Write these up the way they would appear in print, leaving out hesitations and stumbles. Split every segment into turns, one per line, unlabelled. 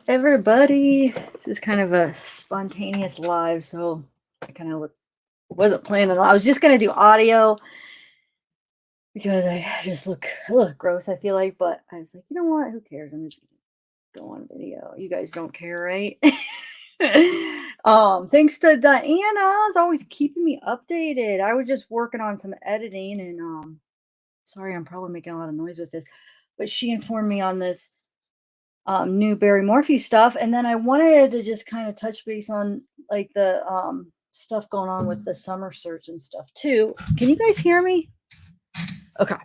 Everybody, this is kind of a spontaneous live, so I kind of wasn't planning on. I was just gonna do audio because I just look gross. I feel like, but I was like, you know what? Who cares? I'm just gonna go on video. You guys don't care, right? Thanks to Diana, is always keeping me updated. I was just working on some editing, and sorry, I'm probably making a lot of noise with this, but she informed me on this new Barry Morphew stuff. And then I wanted to just kind of touch base on like the stuff going on with the summer search and stuff too. Can you guys hear me? Okay.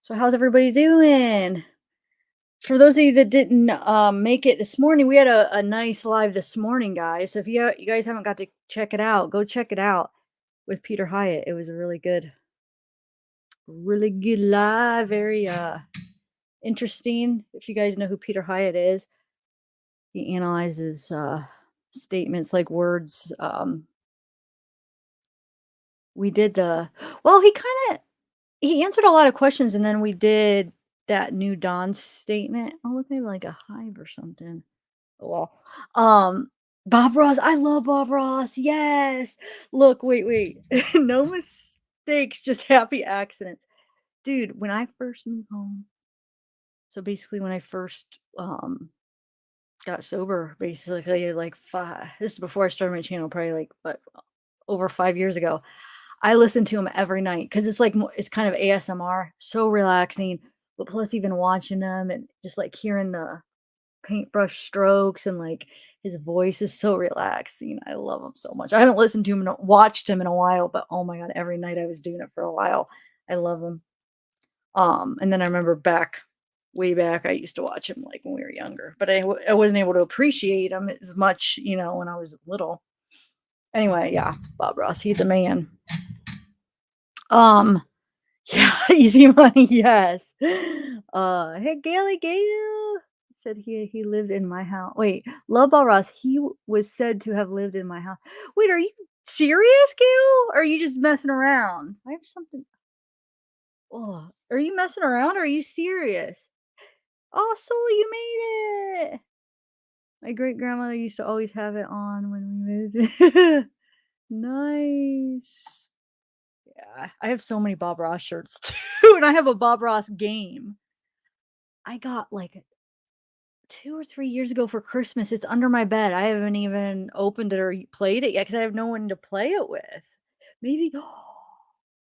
So how's everybody doing? For those of you that didn't make it this morning, we had a nice live this morning, guys. So if you guys haven't got to check it out, go check it out with Peter Hyatt. It was a really good live, very interesting. If you guys know who Peter Hyatt is, he analyzes statements like words. We did the well, he answered a lot of questions, and then we did that new Dawn statement. Oh, look, maybe like a hive or something. Oh, well, Bob Ross. I love Bob Ross. Yes. Look, wait. No mistakes, just happy accidents, dude. When I first moved home, so basically when I first got sober, basically like five. This is before I started my channel, probably like but over 5 years ago. I listen to them every night because it's like it's kind of ASMR, so relaxing. But plus, even watching them and just like hearing the paintbrush strokes and like his voice is so relaxing. I love him so much. I haven't listened to him and watched him in a while, but oh my god, every night I was doing it for a while. I love him. And then I remember way back, I used to watch him like when we were younger, but I wasn't able to appreciate him as much, when I was little. Anyway, yeah, Bob Ross, he's the man. Um, yeah, easy money, yes. Hey, Gaily Gale said he lived in my house. Wait, Love Ball Ross, was said to have lived in my house. Wait, are you serious, Gail? Or are you just messing around? I have something. Oh, are you messing around or are you serious? Oh, so you made it. My great grandmother used to always have it on when we moved. Nice. Yeah, I have so many Bob Ross shirts too, and I have a Bob Ross game. I got like 2 or 3 years ago for Christmas. It's under my bed. I haven't even opened it or played it yet because I have no one to play it with. Maybe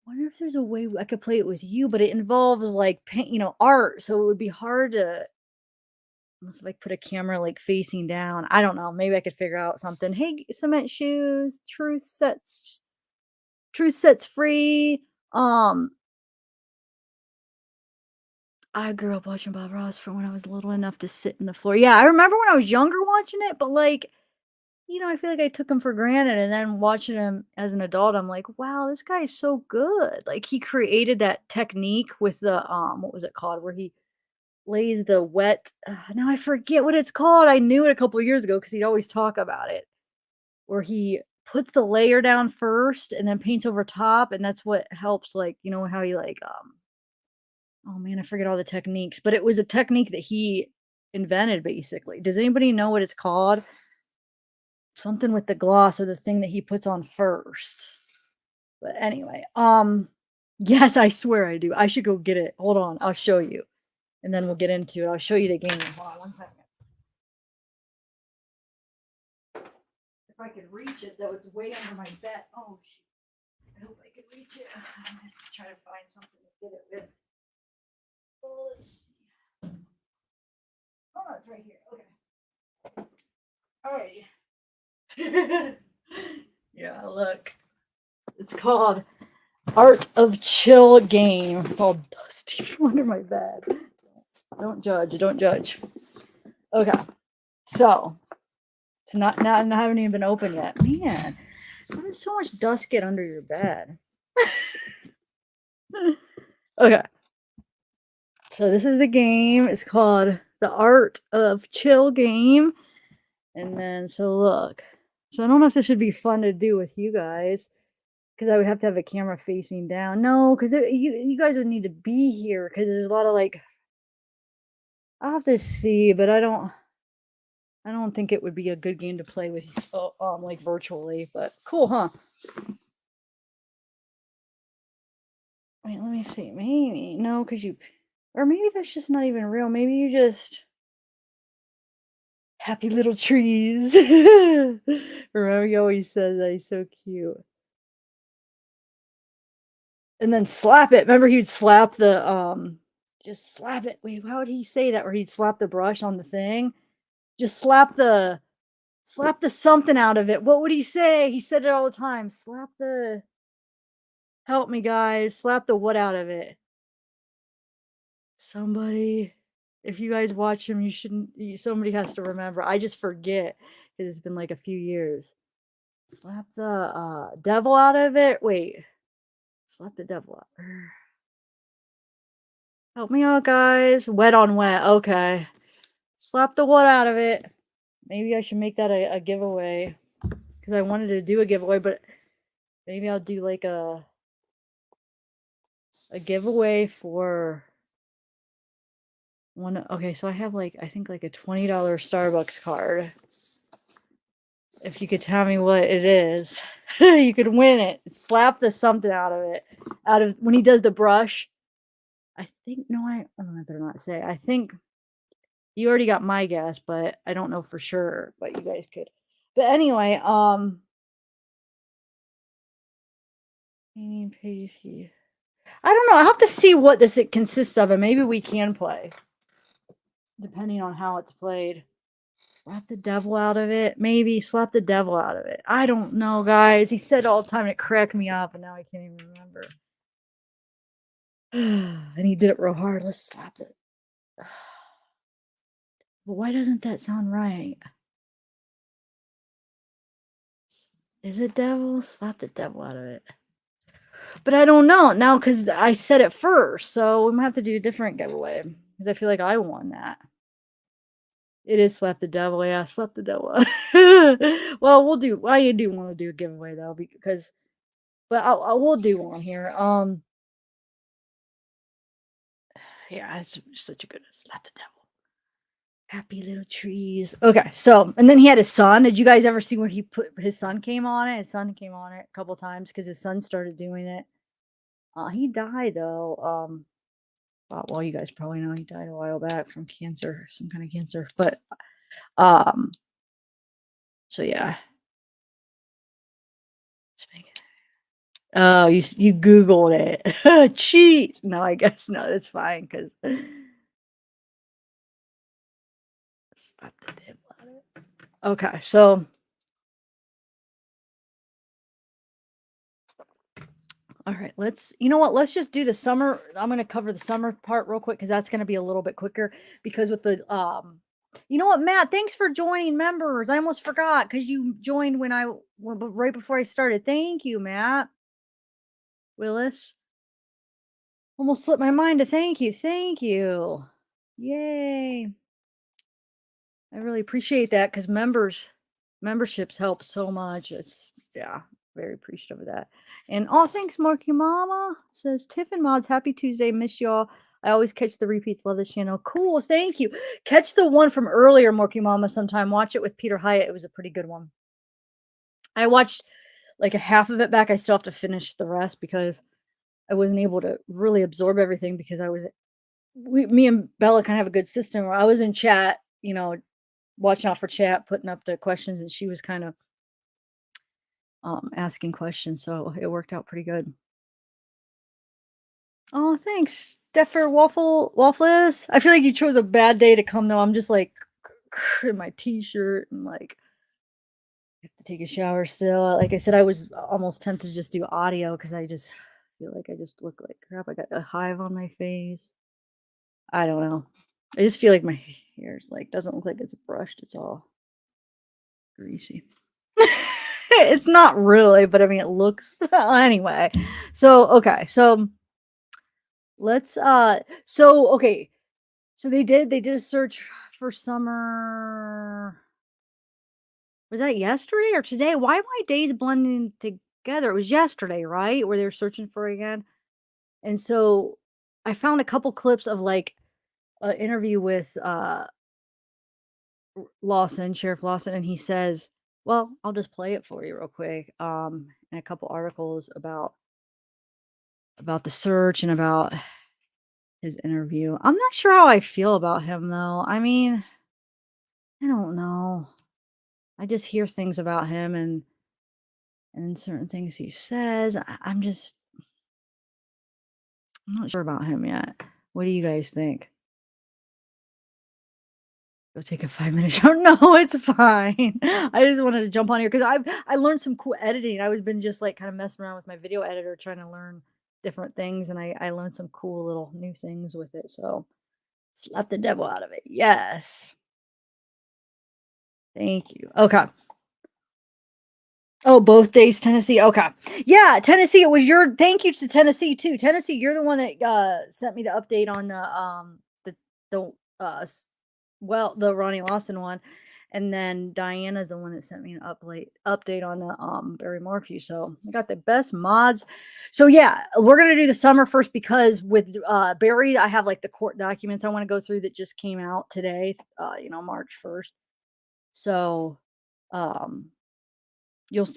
wonder if there's a way I could play it with you, but it involves like paint, art, so it would be hard to unless if I put a camera like facing down. I don't know. Maybe I could figure out something. Hey, cement shoes, truth sets free. Um, I grew up watching Bob Ross from when I was little enough to sit in the floor. Yeah, I remember when I was younger watching it, but like, I feel like I took him for granted. And then watching him as an adult, I'm like, wow, this guy is so good. Like he created that technique with the what was it called? Where he lays the wet now I forget what it's called. I knew it a couple of years ago because he'd always talk about it. Where he puts the layer down first and then paints over top, and that's what helps, like, how he like oh man, I forget all the techniques, but it was a technique that he invented basically. Does anybody know what it's called? Something with the gloss or the thing that he puts on first. But anyway, yes, I swear I do. I should go get it. Hold on, I'll show you. And then we'll get into it. I'll show you the game. Hold on one second. If I could reach it, though, it's way under my bed. Oh shoot. I hope I can reach it. I'm gonna have to try to find something to get it with. Oh, let's see. Oh, no, it's right here. Okay. Alrighty. Yeah, look. It's called Art of Chill Game. It's all dusty from under my bed. Don't judge. Don't judge. Okay. So it's not I haven't even been open yet. Man, how does so much dust get under your bed? Okay. So this is the game. It's called the Art of Chill Game. And then so look. So I don't know if this would be fun to do with you guys. Because I would have to have a camera facing down. No, because you guys would need to be here because there's a lot of like I'll have to see, but I don't. I don't think it would be a good game to play with, like virtually, but cool, huh? Wait, let me see. Maybe no, because you, or maybe that's just not even real. Maybe you just happy little trees. Remember, he always says that he's so cute. And then slap it. Remember, he'd slap the just slap it. Wait, how would he say that? Or he'd slap the brush on the thing. Just slap the something out of it. What would he say? He said it all the time. Slap the help me guys. Slap the what out of it. Somebody, if you guys watch him, you shouldn't. Somebody has to remember. I just forget because it's been like a few years. Slap the devil out of it. Wait, slap the devil out. Help me out, guys. Wet on wet. Okay. Slap the what out of it. Maybe I should make that a giveaway because I wanted to do a giveaway, but maybe I'll do like a giveaway for one. Okay, so I have like I think like a $20 Starbucks card. If you could tell me what it is, you could win it. Slap the something out of it. Out of when he does the brush. I think no, I don't know. Better not say. I think you already got my guess, but I don't know for sure. But you guys could. But anyway, painting pastry. I don't know. I'll have to see what this it consists of, and maybe we can play, depending on how it's played. Slap the devil out of it. Maybe slap the devil out of it. I don't know, guys. He said all the time, and it cracked me up, and now I can't even remember. And he did it real hard. Let's slap it. But why doesn't that sound right? Is it devil? Slap the devil out of it. But I don't know now because I said it first, so we might have to do a different giveaway because I feel like I won that. It is slap the devil, yeah, slap the devil. Well, we'll do. I do want to do a giveaway though because, but I will do one here. Yeah, it's such a good slap the devil. Happy little trees. Okay, so and then he had his son. Did you guys ever see when he put his son came on it? His son came on it a couple times because his son started doing it. He died though. Well, you guys probably know he died a while back from cancer, some kind of cancer. But um, so yeah. Oh, you Googled it. Cheat. No, I guess no, that's fine because slap the devil out of it. Okay, so all right, you know what? Let's just do the summer. I'm gonna cover the summer part real quick because that's gonna be a little bit quicker because with the you know what, Matt, thanks for joining members. I almost forgot because you joined right before I started. Thank you, Matt Willis. Almost slipped my mind to thank you. Thank you. Yay. I really appreciate that because memberships help so much. It's yeah, very appreciative of that. And oh, thanks, Marky Mama. Says Tiffin Mods, happy Tuesday. Miss y'all. I always catch the repeats. Love this channel. Cool, thank you. Catch the one from earlier, Marky Mama, sometime. Watch it with Peter Hyatt. It was a pretty good one. I watched like a half of it back. I still have to finish the rest because I wasn't able to really absorb everything because me and Bella kind of have a good system where I was in chat, watching out for chat, putting up the questions, and she was kind of asking questions, so it worked out pretty good. Oh, thanks, Steffer Waffles. I feel like you chose a bad day to come though. I'm just like in my t-shirt and like I have to take a shower still. Like I said, I was almost tempted to just do audio because I just feel like I just look like crap. I got a hive on my face. I don't know. I just feel like my hair's like doesn't look like it's brushed. It's all greasy. It's not really, but I mean it looks anyway. So okay, so let's okay. So they did a search for summer. Was that yesterday or today? Why are my days blending together? It was yesterday, right? Where they were searching for it again. And so I found a couple clips of like an interview with Lawson, Sheriff Lawson, and he says, well, I'll just play it for you real quick. And a couple articles about the search and about his interview. I'm not sure how I feel about him though. I mean, I don't know. I just hear things about him and certain things he says. I'm not sure about him yet. What do you guys think? Go take a 5-minute shower. No, it's fine. I just wanted to jump on here because I learned some cool editing. I was been just like kind of messing around with my video editor, trying to learn different things, and I learned some cool little new things with it. So slap the devil out of it. Yes. Thank you. Okay. Oh, both days, Tennessee. Okay. Yeah, Tennessee. It was your thank you to Tennessee too. Tennessee, you're the one that sent me the update on the the Ronnie Lawson one. And then Diana's the one that sent me an update on the Barry Morphew. So I got the best mods. So yeah, we're gonna do the summer first because with Barry, I have like the court documents I want to go through that just came out today, March 1st. So um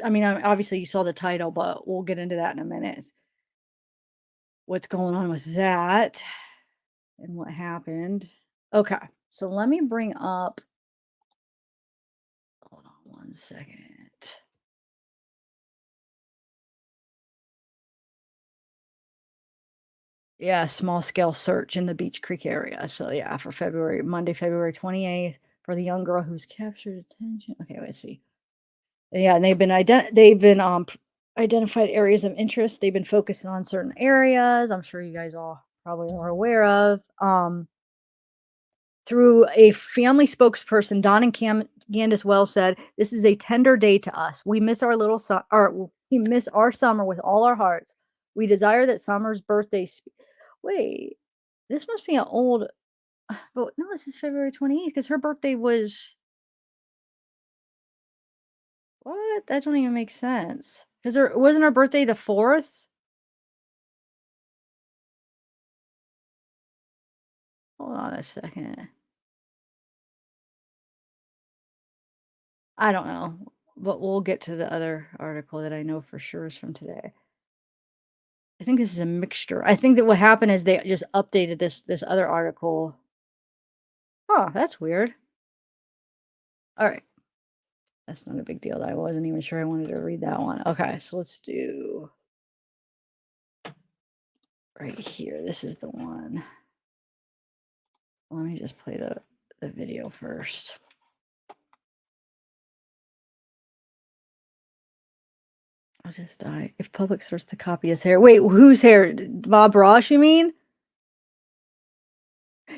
I mean, obviously you saw the title, but we'll get into that in a minute. What's going on with that and what happened. Okay, so let me bring up, hold on one second. Yeah, small scale search in the Beach Creek area. So yeah, for Monday, February 28th, for the young girl who's captured attention. Okay, let's see. Yeah, and they've been identified areas of interest. They've been focusing on certain areas. I'm sure you guys all probably are aware of. Through a family spokesperson, Don and Candace Wells said, "This is a tender day to us. We miss our little son, or we miss our summer with all our hearts. We desire that Summer's birthday." Wait, this must be an old. But no, this is February 28th because her birthday was what? That don't even make sense. Because her wasn't her birthday the 4th. Hold on a second. I don't know, but we'll get to the other article that I know for sure is from today. I think this is a mixture. I think that what happened is they just updated this other article. Huh, that's weird. All right. That's not a big deal. I wasn't even sure I wanted to read that one. Okay, so let's do right here. This is the one. Let me just play the video first. I'll just die. If public starts to copy his hair. Wait, whose hair? Bob Ross, you mean?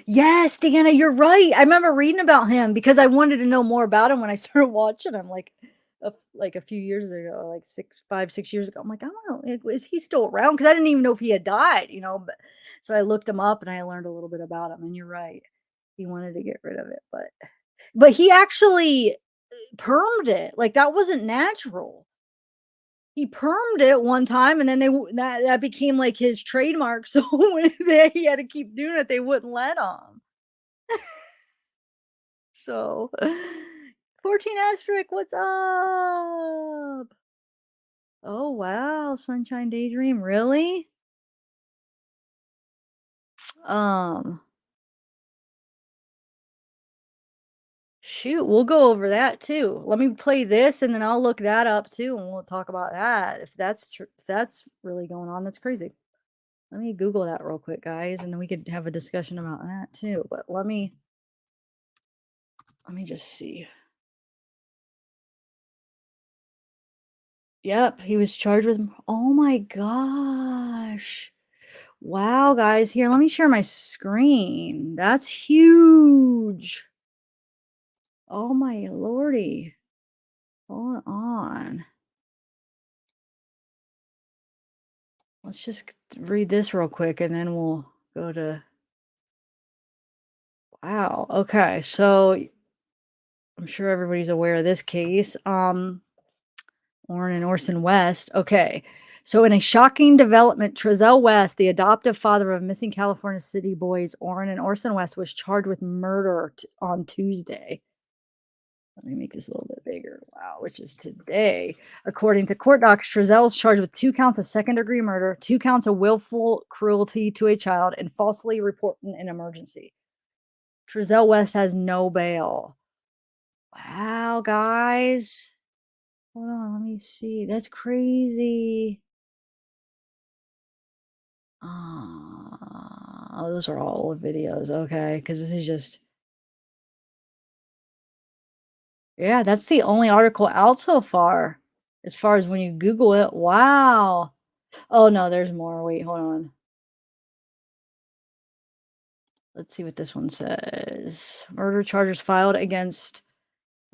Yes, Deanna, you're right. I remember reading about him because I wanted to know more about him when I started watching him like a few years ago, like 6 years ago. I'm like, I don't know, is he still around? Because I didn't even know if he had died. But so I looked him up and I learned a little bit about him. And you're right, he wanted to get rid of it, but he actually permed it. Like that wasn't natural. He permed it one time, and then that became like his trademark. So when he had to keep doing it, they wouldn't let him. So 14 asterisk, what's up? Oh wow, Sunshine Daydream, really? Um, Shoot, we'll go over that too. Let me play this, and then I'll look that up too, and we'll talk about that. If that's really going on, that's crazy. Let me Google that real quick, guys, and then we could have a discussion about that too. But let me just see. Yep, he was charged with. Oh my gosh. Wow, guys. Here, let me share my screen. That's huge. Oh my lordy. Hold on. Let's just read this real quick and then we'll go to. Wow. Okay. So I'm sure everybody's aware of this case. Orrin and Orson West. Okay. So, in a shocking development, Trezell West, the adoptive father of missing California City boys Orrin and Orson West, was charged with murder on Tuesday. me make this a little bit bigger. Wow, which is today. According to court docs, Trezell is charged with 2 counts of second-degree murder, 2 counts of willful cruelty to a child, and falsely reporting an emergency. Trezell West has no bail. Wow, guys. Hold on, let me see. That's crazy. Oh, those are all old videos. Okay, because this is just. Yeah, that's the only article out so far as when you Google it. Wow. Oh, no, there's more. Wait, hold on. Let's see what this one says. Murder charges filed against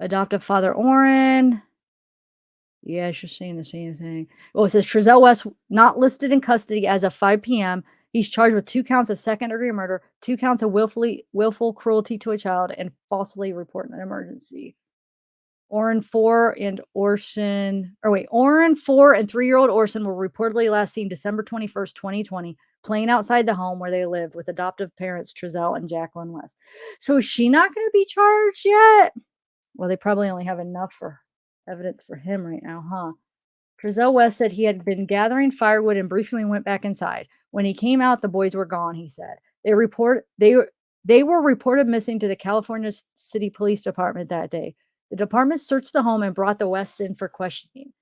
adoptive father Orrin. Yeah, it's just saying the same thing. Oh, it says Trezell West not listed in custody as of 5 p.m. He's charged with 2 counts of second-degree murder, 2 counts of willful cruelty to a child, and falsely reporting an emergency. Orrin 4 and Orson, or wait, Orrin 4 and 3-year-old Orson were reportedly last seen December 21st, 2020, playing outside the home where they lived with adoptive parents Trezell and Jacqueline West. So is she not going to be charged yet? Well, they probably only have enough for evidence for him right now, huh? Trisel West said he had been gathering firewood and briefly went back inside. When he came out, the boys were gone, he said. They were reported missing to the California City Police Department that day. The department searched the home and brought the Wests in for questioning.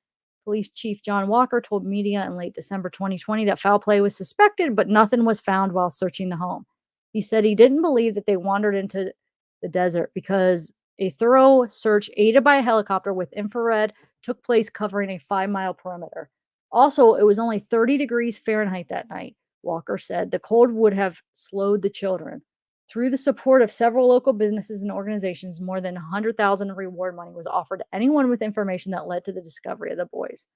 Police Chief John Walker told media in late December 2020 that foul play was suspected, but nothing was found while searching the home. He said he didn't believe that they wandered into the desert because a thorough search aided by a helicopter with infrared took place covering a 5-mile perimeter. Also, it was only 30 degrees Fahrenheit that night, Walker said. The cold would have slowed the children. Through the support of several local businesses and organizations, more than $100,000 in reward money was offered to anyone with information that led to the discovery of the boys.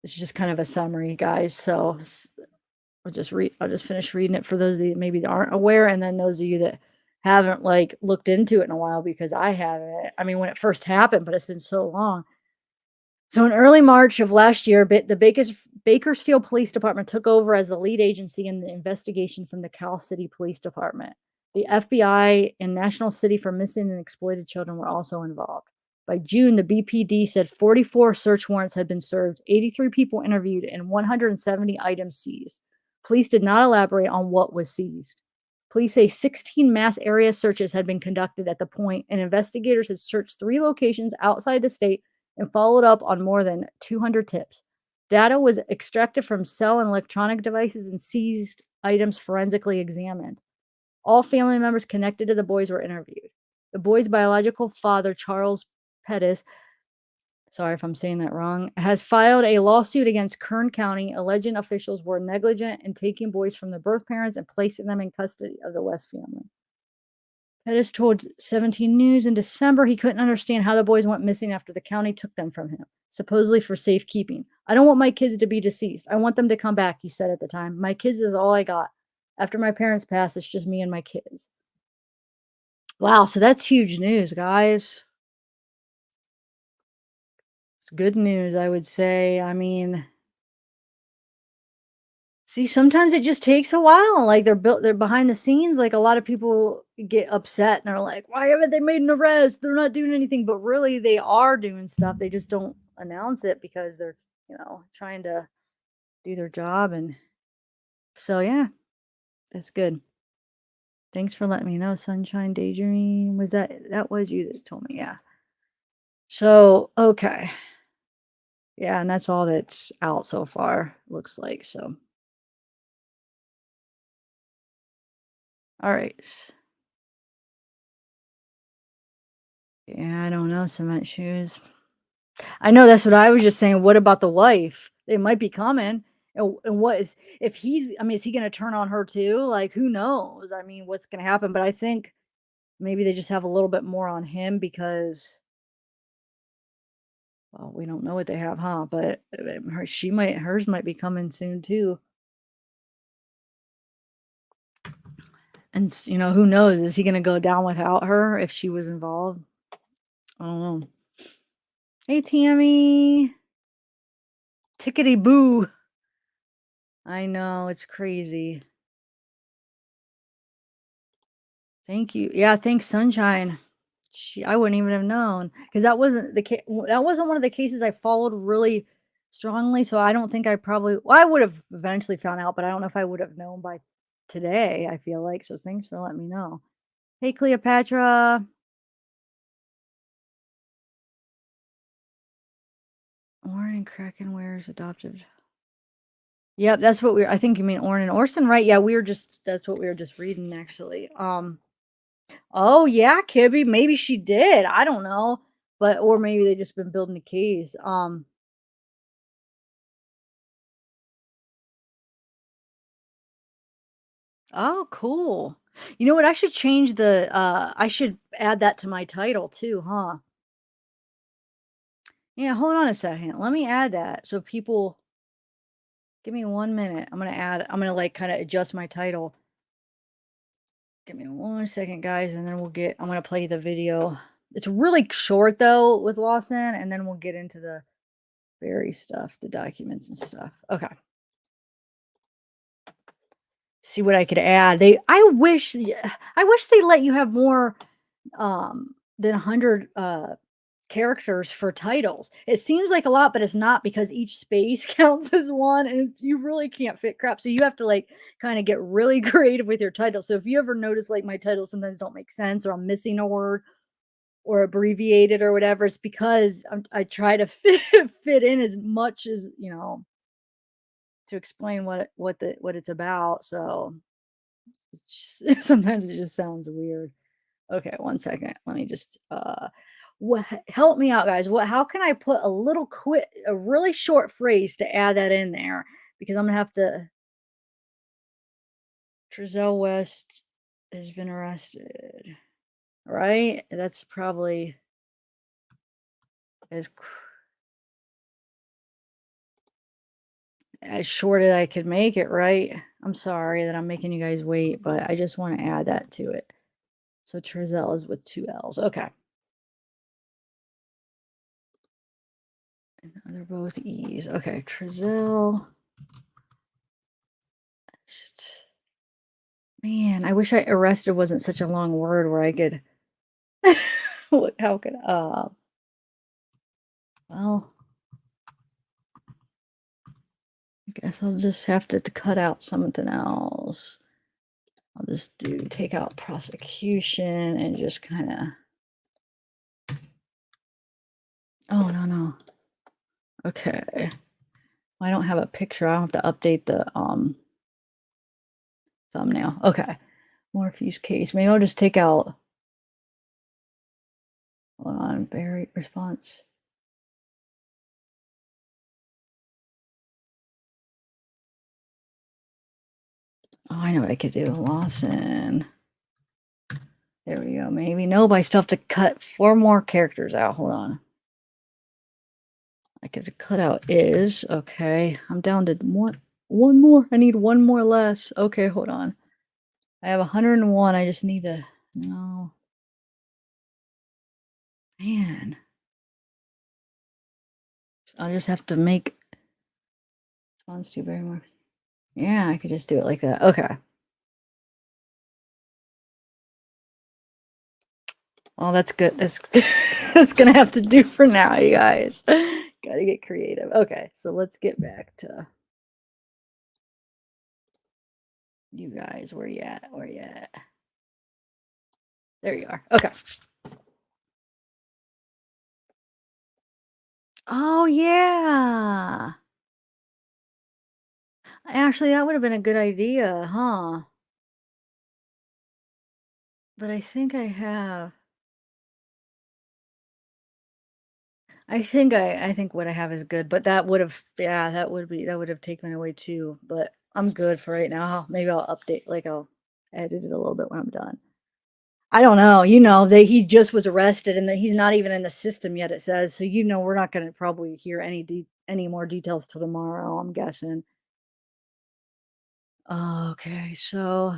It's just kind of a summary, guys. So I'll just finish reading it for those of you that maybe aren't aware, and then those of you that haven't like looked into it in a while, because I haven't. I mean, when it first happened, but it's been so long. So in early March of last year, the Bakersfield Police Department took over as the lead agency in the investigation from the Cal City Police Department. The FBI and National City for Missing and Exploited Children were also involved. By June, the BPD said 44 search warrants had been served, 83 people interviewed, and 170 items seized. Police did not elaborate on what was seized. Police say 16 mass area searches had been conducted at the point, and investigators had searched 3 locations outside the state and followed up on more than 200 tips. Data was extracted from cell and electronic devices and seized items forensically examined. All family members connected to the boys were interviewed. The boys' biological father, Charles Pettis, sorry if I'm saying that wrong, has filed a lawsuit against Kern County, alleging officials were negligent in taking boys from their birth parents and placing them in custody of the West family. Pettis told 17 News in December he couldn't understand how the boys went missing after the county took them from him, supposedly for safekeeping. I don't want my kids to be deceased. I want them to come back, he said at the time. My kids is all I got. After my parents passed, it's just me and my kids. Wow, so that's huge news, guys. It's good news, I would say. I mean, see, sometimes it just takes a while. Like they're behind the scenes. Like a lot of people get upset and are like, why haven't they made an arrest? They're not doing anything. But really they are doing stuff. They just don't announce it because they're, trying to do their job. And so yeah, that's good. Thanks for letting me know, Sunshine Daydream. That was you that told me, yeah. So, okay. Yeah, and that's all that's out so far, looks like. So all right. Yeah, I don't know, cement shoes. I know that's what I was just saying. What about the wife? They might be coming. And what is if he's I mean, is he gonna turn on her too? Like, who knows? I mean, what's gonna happen? But I think maybe they just have a little bit more on him because well, we don't know what they have, huh? But hers might be coming soon too. And who knows? Is he gonna go down without her if she was involved? I don't know. Hey Tammy. Tickety boo. I know, it's crazy. Thank you. Yeah, thanks, Sunshine. I wouldn't even have known because that wasn't one of the cases I followed really strongly, so I don't think I probably well, I would have eventually found out, but I don't know if I would have known by today, I feel like, so thanks for letting me know. Hey, Cleopatra. Orrin and Krakenware's adopted. Yep, that's what I think you mean Orrin and Orson, right? Yeah, that's what we were just reading actually. Oh yeah, Kibby, maybe she did. I don't know. But or maybe they just been building the case. Oh, cool. You know what? I should change I should add that to my title too, huh? Yeah, hold on a second. Let me add that so people give me 1 minute. I'm gonna like kind of adjust my title. Give me 1 second, guys, and then I'm gonna play the video. It's really short though with Lawson, and then we'll get into the Barry stuff, the documents and stuff. Okay. See what I could add. I wish they let you have more than 100 characters for titles. It seems like a lot, but it's not because each space counts as one and you really can't fit crap. So you have to like kind of get really creative with your title. So if you ever notice like my titles sometimes don't make sense or I'm missing a word or abbreviated or whatever, it's because I try to fit in as much as, to explain what it's about. So sometimes it just sounds weird. Okay, 1 second. Let me just help me out, guys. How can I put a really short phrase to add that in there? Because I'm gonna have to Trezell West has been arrested. Right? That's probably as as short as I could make it, right? I'm sorry that I'm making you guys wait, but I just want to add that to it. So Trezell is with 2 L's. Okay. And they're both E's. Okay, Trezell. Man, I wish arrested wasn't such a long word where I could how could well, I guess I'll just have to cut out something else. I'll just take out prosecution and just kind of oh no. Okay. I don't have a picture. I don't have to update the thumbnail. Okay. Morphew's case. Maybe I'll just take out hold on, Barry response. Oh, I know what I could do. Lawson. There we go. Maybe nope. I still have to cut 4 more characters out. Hold on. I could cut out is okay. I'm down to one more. I need one more less. Okay, hold on. I have 101. I just need to no. Man. I'll just have to make response to Barry Morphew. Yeah, I could just do it like that. Okay. Well, that's good. That's gonna have to do for now, you guys. Gotta get creative. Okay, so let's get back to you guys. Where you at? Where you at? There you are. Okay. Oh yeah. Actually, that would have been a good idea, huh? But I think I have. I think what I have is good, but that would have yeah, that would have taken it away too. But I'm good for right now. Maybe I'll update like I'll edit it a little bit when I'm done. I don't know. That he just was arrested and that he's not even in the system yet, it says. So we're not gonna probably hear any more details till tomorrow, I'm guessing. Okay, so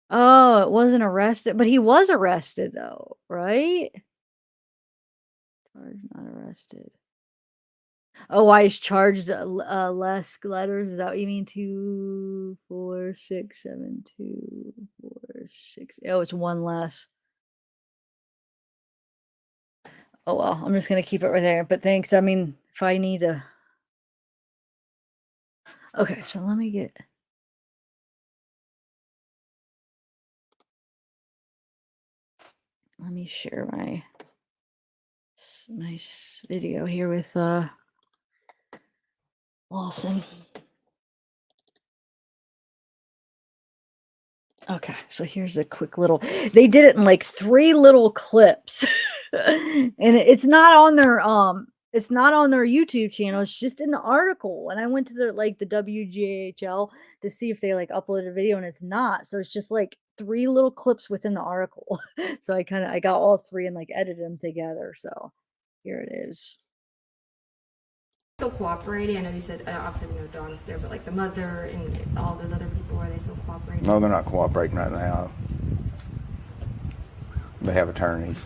oh, it wasn't arrested, but he was arrested though, right? Charged, not arrested. Oh, why is charged less letters? Is that what you mean? 2, 4, 6, 7, 2, 4, 6. Oh, it's one less. Oh well, I'm just gonna keep it right there. But thanks. I mean, if I need to. Okay, so let me share my nice video here with Lawson. Okay, so here's a quick little they did it in like 3 little clips. And it's not on their it's not on their YouTube channel. It's just in the article. And I went to their like the WGHL to see if they like uploaded a video and it's not. So it's just like 3 little clips within the article. So I got all 3 and like edited them together. So here it is.
Still cooperating? I know you said obviously we know Dawn's there, but like the mother and all those other people, are they still cooperating?
No, they're not cooperating right now. They have attorneys.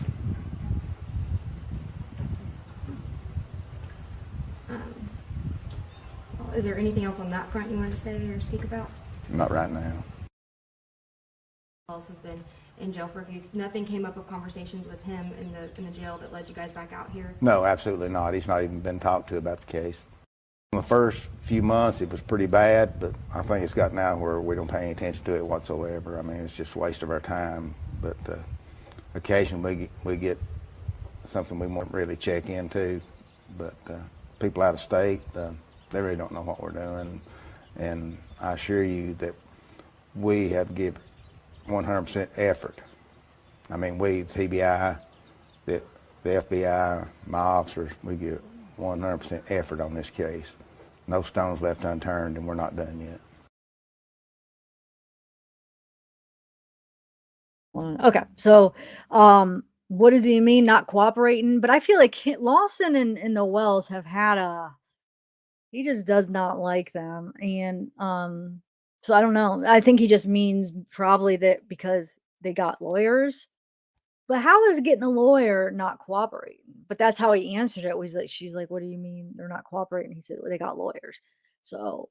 Is there anything else on that front you wanted to say or speak about?
Not right now.
Else has been in jail for a few weeks. Nothing came up of conversations with him in the jail that led you guys back out here?
No, absolutely not. He's not even been talked to about the case. In the first few months, it was pretty bad, but I think it's got now where we don't pay any attention to it whatsoever. I mean, it's just a waste of our time. But occasionally we get something we won't really check into. But people out of state, they really don't know what we're doing. And I assure you that we have to give 100% effort. I mean, we, the TBI, the FBI, my officers, we give 100% effort on this case. No stones left unturned, and we're not done yet.
Okay, so what does he mean not cooperating? But I feel like Lawson and the Wells have had he just does not like them. And so I don't know. I think he just means probably that because they got lawyers. But how is getting a lawyer not cooperating? But that's how he answered it. Was like, she's like, "What do you mean they're not cooperating?" He said, "Well, they got lawyers." So,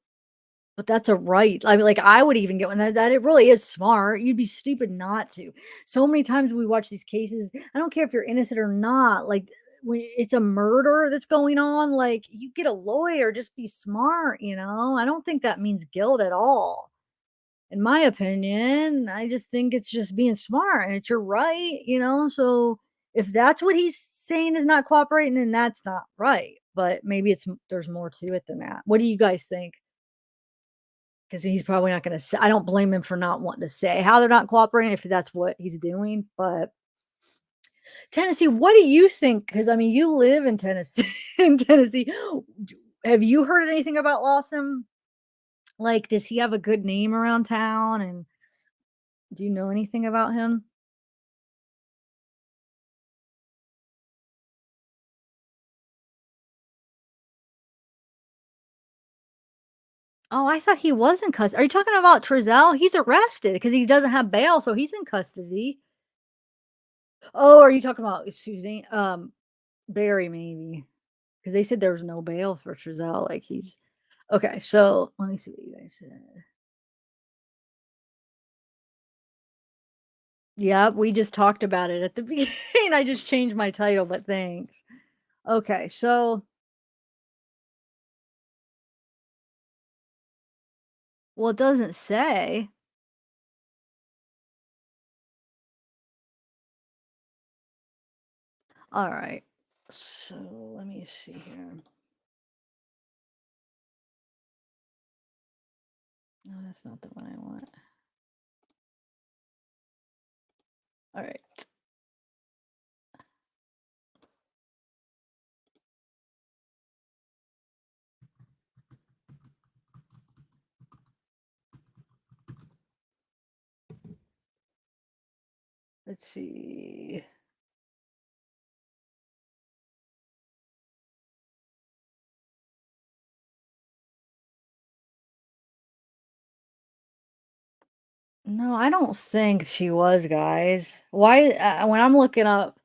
but that's a right. I mean, like I would even get one that it really is smart. You'd be stupid not to. So many times we watch these cases. I don't care if you're innocent or not. Like when it's a murder that's going on, like you get a lawyer. Just be smart. I don't think that means guilt at all. In my opinion, I just think it's just being smart and it's your right. So if that's what he's saying is not cooperating, then that's not right. But maybe there's more to it than that. What do you guys think? Because he's probably not going to say. I don't blame him for not wanting to say how they're not cooperating if that's what he's doing. But Tennessee, what do you think? Because I mean, you live in Tennessee. In Tennessee, have you heard anything about Lawson? Like, does he have a good name around town? And do you know anything about him? Oh, I thought he was in custody. Are you talking about Trezell? He's arrested because he doesn't have bail, so he's in custody. Oh, are you talking about Suzanne? Barry maybe because they said there was no bail for Trezell. Like he's okay. So let me see what you guys said. Yep, we just talked about it at the beginning. I just changed my title, but thanks. Okay, so well, it doesn't say. All right. So let me see here. No, that's not the one I want. All right. Let's see. No, I don't think she was, guys. Why when I'm looking up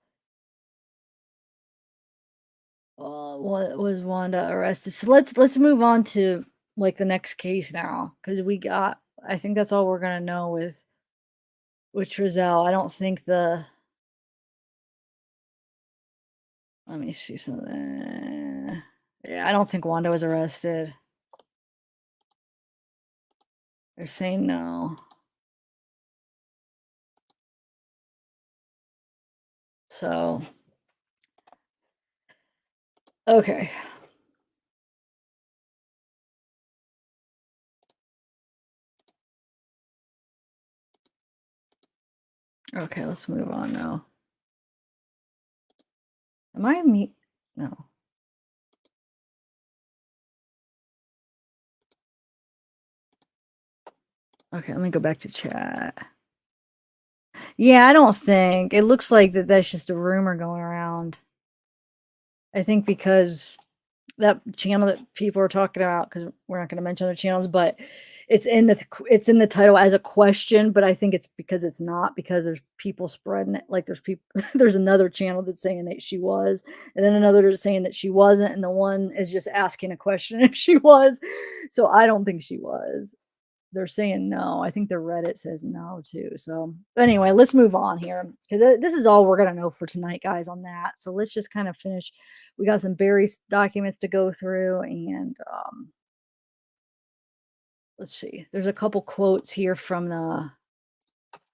What was Wanda arrested? So let's move on to like the next case now, because we got. I think that's all we're gonna know with Trezell. I don't think the. Let me see something. Yeah, I don't think Wanda was arrested. They're saying no. So, okay. Okay, let's move on now. Am I mute? No. Okay, let me go back to chat. Yeah, I don't think. It looks like that's just a rumor going around. I think because that channel that people are talking about, because we're not going to mention other channels, but it's in the title as a question, but I think it's because it's not, because there's people spreading it. Like there's people there's another channel that's saying that she was, and then another that's saying that she wasn't, and the one is just asking a question if she was. So I don't think she was. They're saying no. I think the Reddit says no too. So anyway, let's move on here, because this is all we're gonna know for tonight, guys, on that. So let's just kind of finish. We got some Barry documents to go through, and let's see. There's a couple quotes here from the.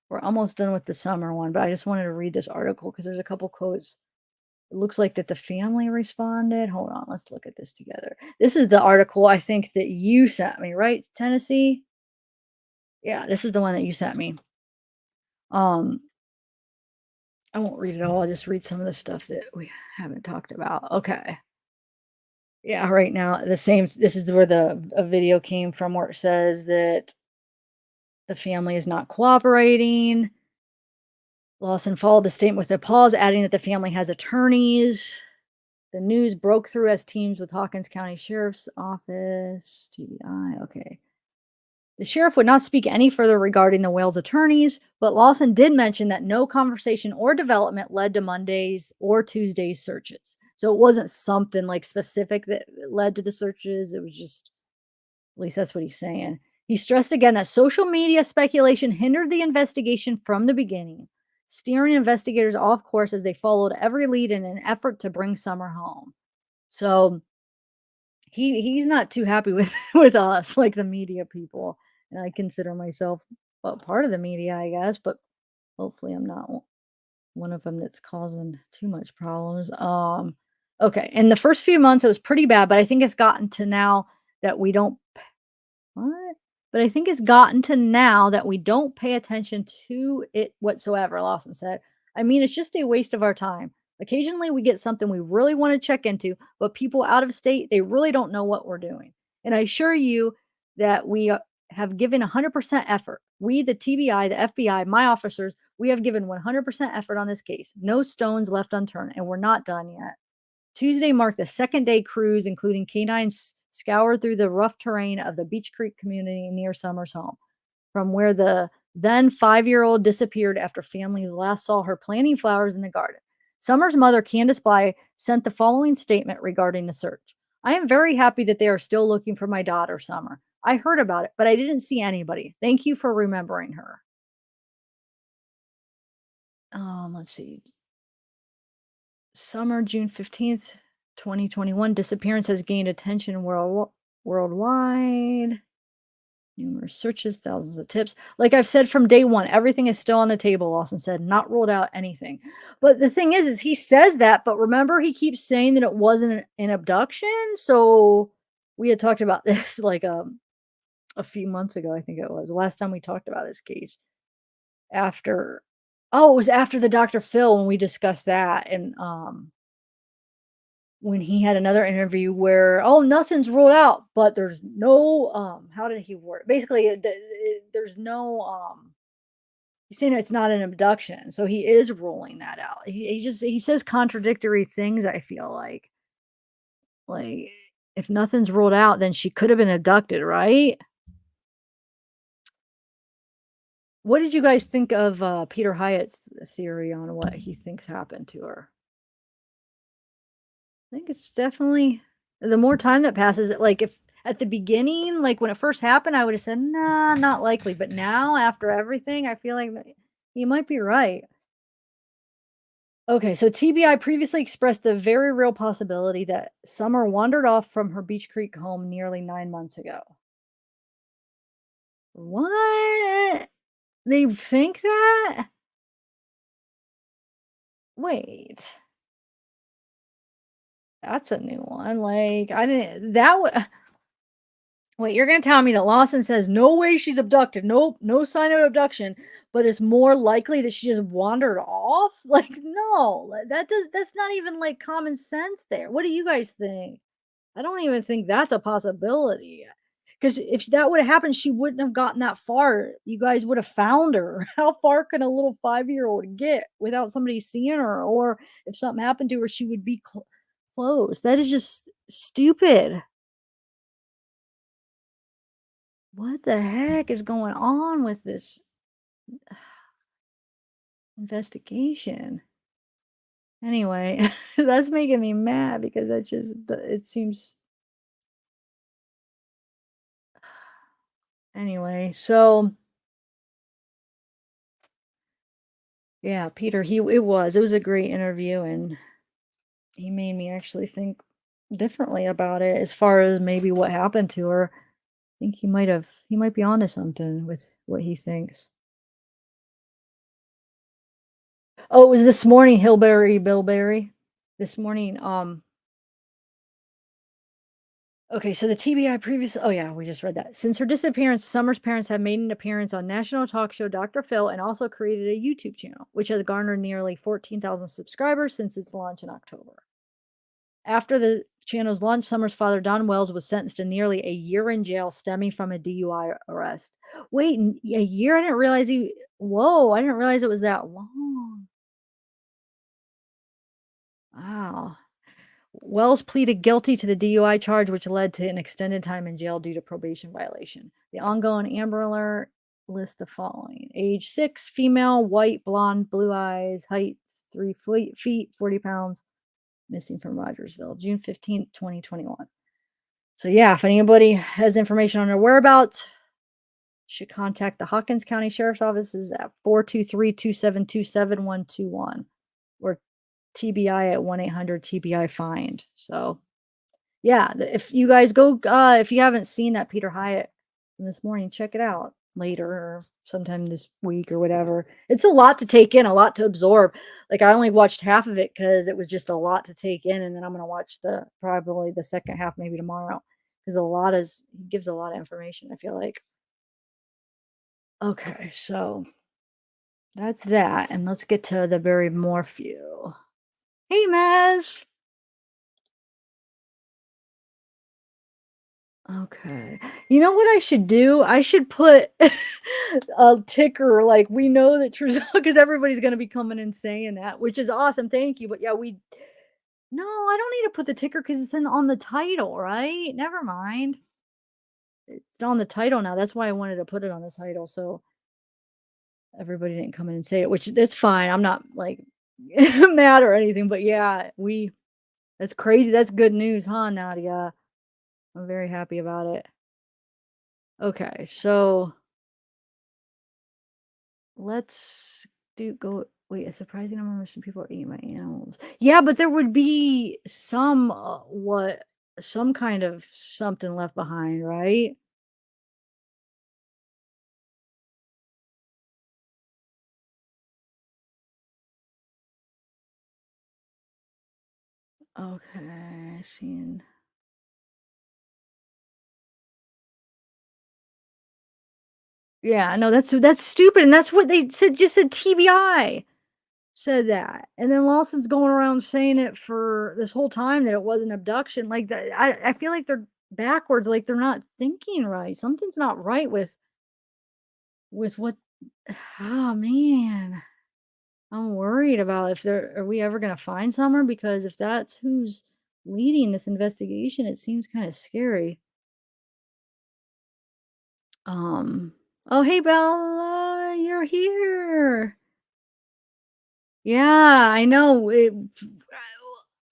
We're almost done with the summer one, but I just wanted to read this article because there's a couple quotes. It looks like that the family responded. Hold on, let's look at this together. This is the article I think that you sent me, right, Tennessee? Yeah, this is the one that you sent me. Um, I won't read it all. I'll just read some of the stuff that we haven't talked about. Okay. Yeah, right now this is where a video came from where it says that the family is not cooperating. Lawson followed the statement with a pause, adding that the family has attorneys. The news broke through as teams with Hawkins County Sheriff's Office, TBI. Okay. The sheriff would not speak any further regarding the Wales attorneys, but Lawson did mention that no conversation or development led to Monday's or Tuesday's searches. So it wasn't something like specific that led to the searches. It was just, at least that's what he's saying. He stressed again that social media speculation hindered the investigation from the beginning, steering investigators off course as they followed every lead in an effort to bring Summer home. So he's not too happy with with us, like the media people, and I consider myself part of the media, I guess, but hopefully I'm not one of them that's causing too much problems. Okay, in the first few months it was pretty bad, but I think it's gotten to now that we don't. What? But I think it's gotten to now that we don't pay attention to it whatsoever, Lawson said. I mean, it's just a waste of our time. Occasionally we get something we really want to check into, but people out of state, they really don't know what we're doing. And I assure you that we have given 100% effort. We, the TBI, the FBI, my officers, we have given 100% effort on this case. No stones left unturned, and we're not done yet. Tuesday marked the second day cruise, including canines scoured through the rough terrain of the Beach Creek community near Summer's home, from where the then 5-year-old disappeared after families last saw her planting flowers in the garden. Summer's mother, Candace Bly, sent the following statement regarding the search. I am very happy that they are still looking for my daughter, Summer. I heard about it, but I didn't see anybody. Thank you for remembering her. Let's see. Summer, June 15th, 2021. Disappearance has gained attention worldwide. Numerous searches, thousands of tips. Like I've said from day one, everything is still on the table, Lawson said. Not ruled out anything. But the thing is he says that, but remember, he keeps saying that it wasn't an abduction. So we had talked about this like a few months ago, I think it was. The last time we talked about this case. After, oh, it was after the Dr. Phil when we discussed that. And when he had another interview where, oh, nothing's ruled out, but there's no, how did he word it? Basically, there's no, he's saying it's not an abduction. So he is ruling that out. He says contradictory things, I feel like if nothing's ruled out, then she could have been abducted, right? What did you guys think of Peter Hyatt's theory on what he thinks happened to her? think it's definitely the more time that passes, like if at the beginning, like when it first happened, I would have said, nah, not likely. But now, after everything, I feel like you might be right. Okay, so TBI previously expressed the very real possibility that Summer wandered off from her Beach Creek home nearly 9 months ago. What? They think that? Wait, that's a new one. Like, I didn't, that would, wait, you're gonna tell me that Lawson says, no way she's abducted. Nope, no sign of abduction, but it's more likely that she just wandered off? Like, no, that's not even like common sense there. What do you guys think? I don't even think that's a possibility. Because if that would have happened, she wouldn't have gotten that far. You guys would have found her. How far can a little 5-year-old get without somebody seeing her? Or if something happened to her, she would be close. That is just stupid. What the heck is going on with this investigation? Anyway, that's making me mad because that's just, it seems. Anyway, so yeah, Peter, it was a great interview, and he made me actually think differently about it as far as maybe what happened to her. I think he might be onto something with what he thinks. Oh, it was this morning, Hillberry Billberry. This morning, okay, so the TBI previous, oh yeah, we just read that. Since her disappearance, Summer's parents have made an appearance on national talk show Dr. Phil and also created a YouTube channel, which has garnered nearly 14,000 subscribers since its launch in October. After the channel's launch, Summer's father, Don Wells, was sentenced to nearly a year in jail stemming from a DUI arrest. Wait, a year? I didn't realize whoa, I didn't realize it was that long. Wow. Wells pleaded guilty to the DUI charge, which led to an extended time in jail due to probation violation. The ongoing Amber Alert lists the following: age 6, female, white, blonde, blue eyes, height 3 feet, 40 pounds, missing from Rogersville, June 15th, 2021. So, yeah, if anybody has information on their whereabouts, should contact the Hawkins County Sheriff's Offices at 423-272-7121 or TBI at 1-800-TBI-FIND. So, yeah, if you guys go, if you haven't seen that Peter Hyatt from this morning, check it out later or sometime this week or whatever. It's a lot to take in, a lot to absorb. Like, I only watched half of it because it was just a lot to take in, and then I'm gonna watch probably the second half maybe tomorrow because he gives a lot of information, I feel like. Okay, so that's that, and let's get to the Barry Morphew. Hey, Maz. Okay. You know what I should do? I should put a ticker, like, we know that Trezell, because everybody's gonna be coming and saying that, which is awesome, thank you, but yeah, no, I don't need to put the ticker because it's on the title, right? Never mind. It's on the title now, that's why I wanted to put it on the title, so everybody didn't come in and say it, which that's fine, I'm not, like, mad or anything, but yeah, that's crazy, that's good news, huh, Nadia? I'm very happy about it. Okay, so let's go. Wait, a surprising number of people are eating my animals. Yeah, but there would be some kind of something left behind, right? Okay, seeing. Yeah, no, that's stupid, and that's what they said. Just said TBI said that, and then Lawson's going around saying it for this whole time that it was an abduction. Like that, I feel like they're backwards. Like they're not thinking right. Something's not right with what. Oh man, I'm worried about if are we ever gonna find Summer because if that's who's leading this investigation, it seems kind of scary. Um. Oh, hey, Bella, you're here. Yeah, I know.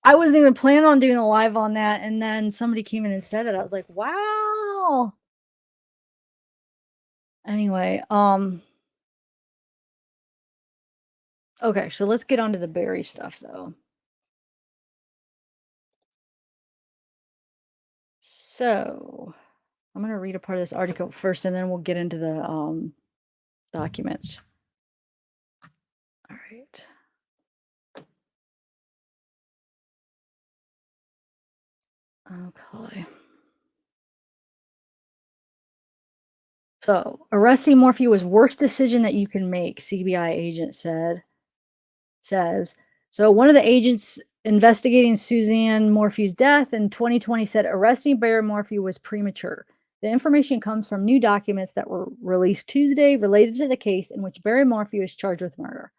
I wasn't even planning on doing a live on that, and then somebody came in and said it. I was like, wow. Anyway, okay, so let's get on to the Barry stuff though. So I'm gonna read a part of this article first, and then we'll get into the documents. All right. Okay. So, arresting Morphew was worst decision that you can make, CBI agent says. So, one of the agents investigating Suzanne Morphew's death in 2020 said arresting Barry Morphew was premature. The information comes from new documents that were released Tuesday related to the case in which Barry Morphew is charged with murder.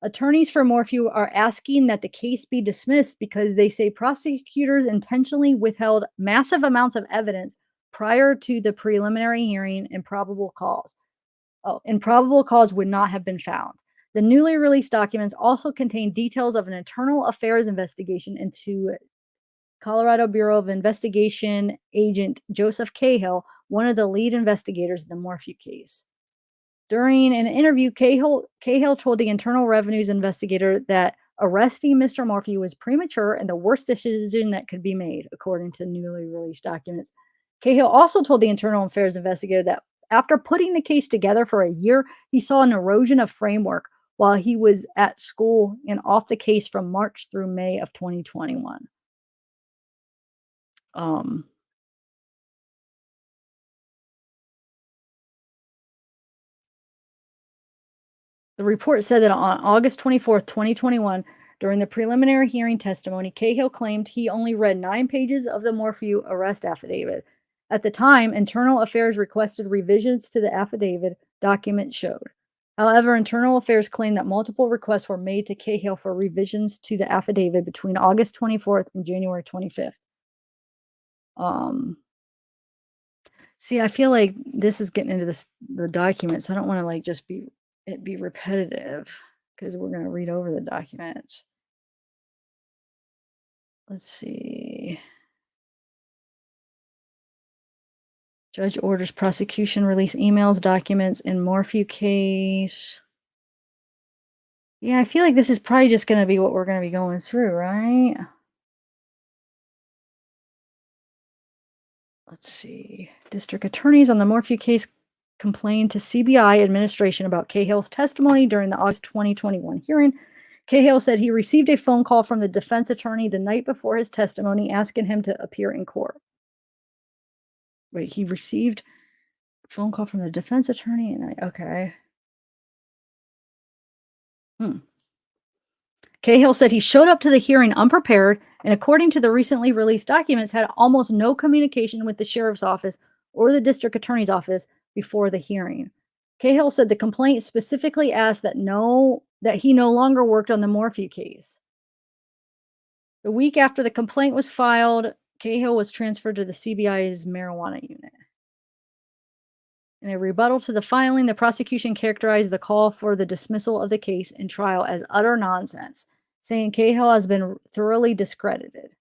Attorneys for Morphew are asking that the case be dismissed because they say prosecutors intentionally withheld massive amounts of evidence prior to the preliminary hearing and probable cause. And probable cause would not have been found. The newly released documents also contain details of an internal affairs investigation into Colorado Bureau of Investigation agent Joseph Cahill, one of the lead investigators in the Morphew case. During an interview, Cahill told the Internal Revenues investigator that arresting Mr. Morphew was premature and the worst decision that could be made, according to newly released documents. Cahill also told the Internal Affairs investigator that after putting the case together for a year, he saw an erosion of framework while he was at school and off the case from March through May of 2021. The report said that on August 24th, 2021, during the preliminary hearing testimony, Cahill claimed he only read 9 pages of the Morphew arrest affidavit. At the time, Internal Affairs requested revisions to the affidavit, documents showed. However, Internal Affairs claimed that multiple requests were made to Cahill for revisions to the affidavit between August 24th and January 25th. See, I feel like this is getting into the documents. I don't want to like just be repetitive because we're going to read over the documents. Let's see. Judge orders prosecution release emails, documents in Morphew case. Yeah, I feel like this is probably just going to be what we're going to be going through, right? Let's see. District attorneys on the Morphew case complained to CBI administration about Cahill's testimony during the August 2021 hearing. Cahill said he received a phone call from the defense attorney the night before his testimony asking him to appear in court. Wait, he received a phone call from the defense attorney? Okay. Cahill said he showed up to the hearing unprepared and, according to the recently released documents, had almost no communication with the sheriff's office or the district attorney's office before the hearing. Cahill said the complaint specifically asked that he no longer worked on the Morphew case. The week after the complaint was filed, Cahill was transferred to the CBI's marijuana unit. In a rebuttal to the filing, the prosecution characterized the call for the dismissal of the case and trial as utter nonsense, saying Cahill has been thoroughly discredited.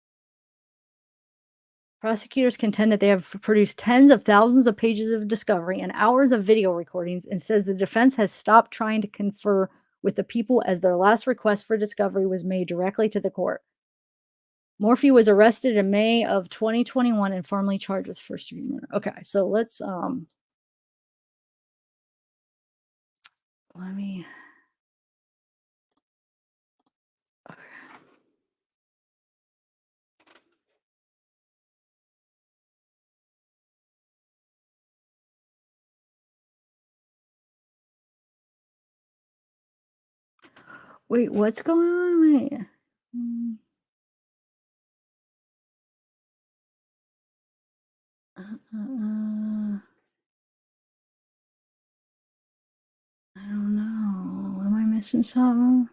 Prosecutors contend that they have produced tens of thousands of pages of discovery and hours of video recordings, and says the defense has stopped trying to confer with the people as their last request for discovery was made directly to the court. Morphew was arrested in May of 2021 and formally charged with first-degree murder. Okay, so let's let me. Okay. Wait, what's going on? Wait. I don't know. Am I missing something?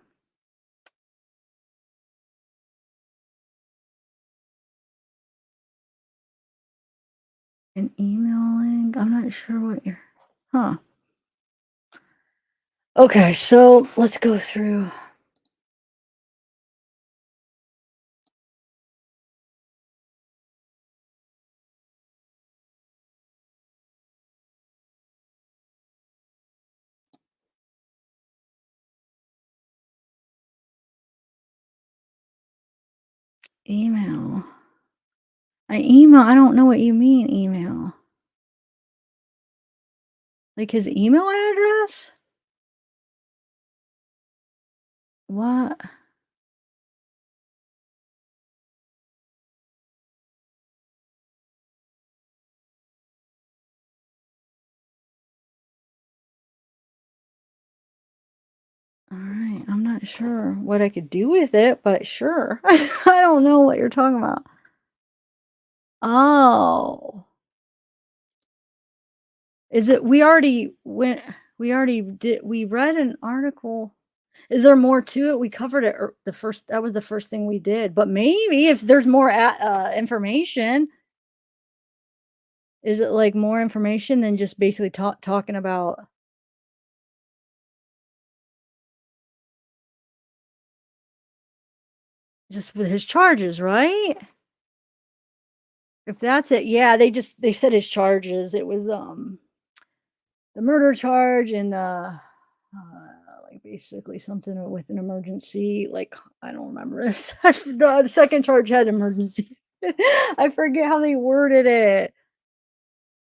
An email link? I'm not sure what you're. Huh. Okay, so let's go through. Email. I email. I don't know what you mean, email. Like his email address? What? All right. I'm not sure what I could do with it, but sure. I don't know what you're talking about. Oh. Is it we already went we already did we read an article. Is there more to it? We covered it the first that was the first thing we did. But maybe if there's more information, is it like more information than just basically talking about just with his charges, right? If that's it, yeah, they said his charges. It was the murder charge and like basically something with an emergency. Like I don't remember. The second charge had emergency. I forget how they worded it.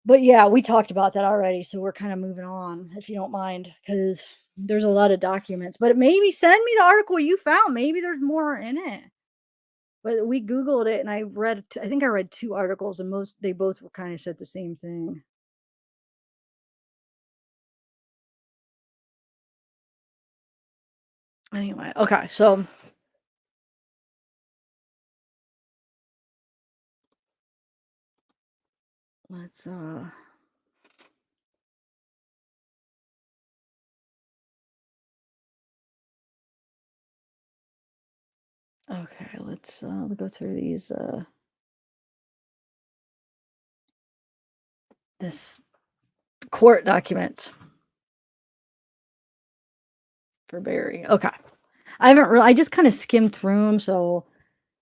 But yeah, we talked about that already, so we're kind of moving on, if you don't mind, because there's a lot of documents. But maybe send me the article you found. Maybe there's more in it. But we Googled it, and I read. I think I read 2 articles, and they both were kind of said the same thing. Anyway, okay, so let's okay, let's go through these this court documents for Barry. Okay. I just kind of skimmed through them, so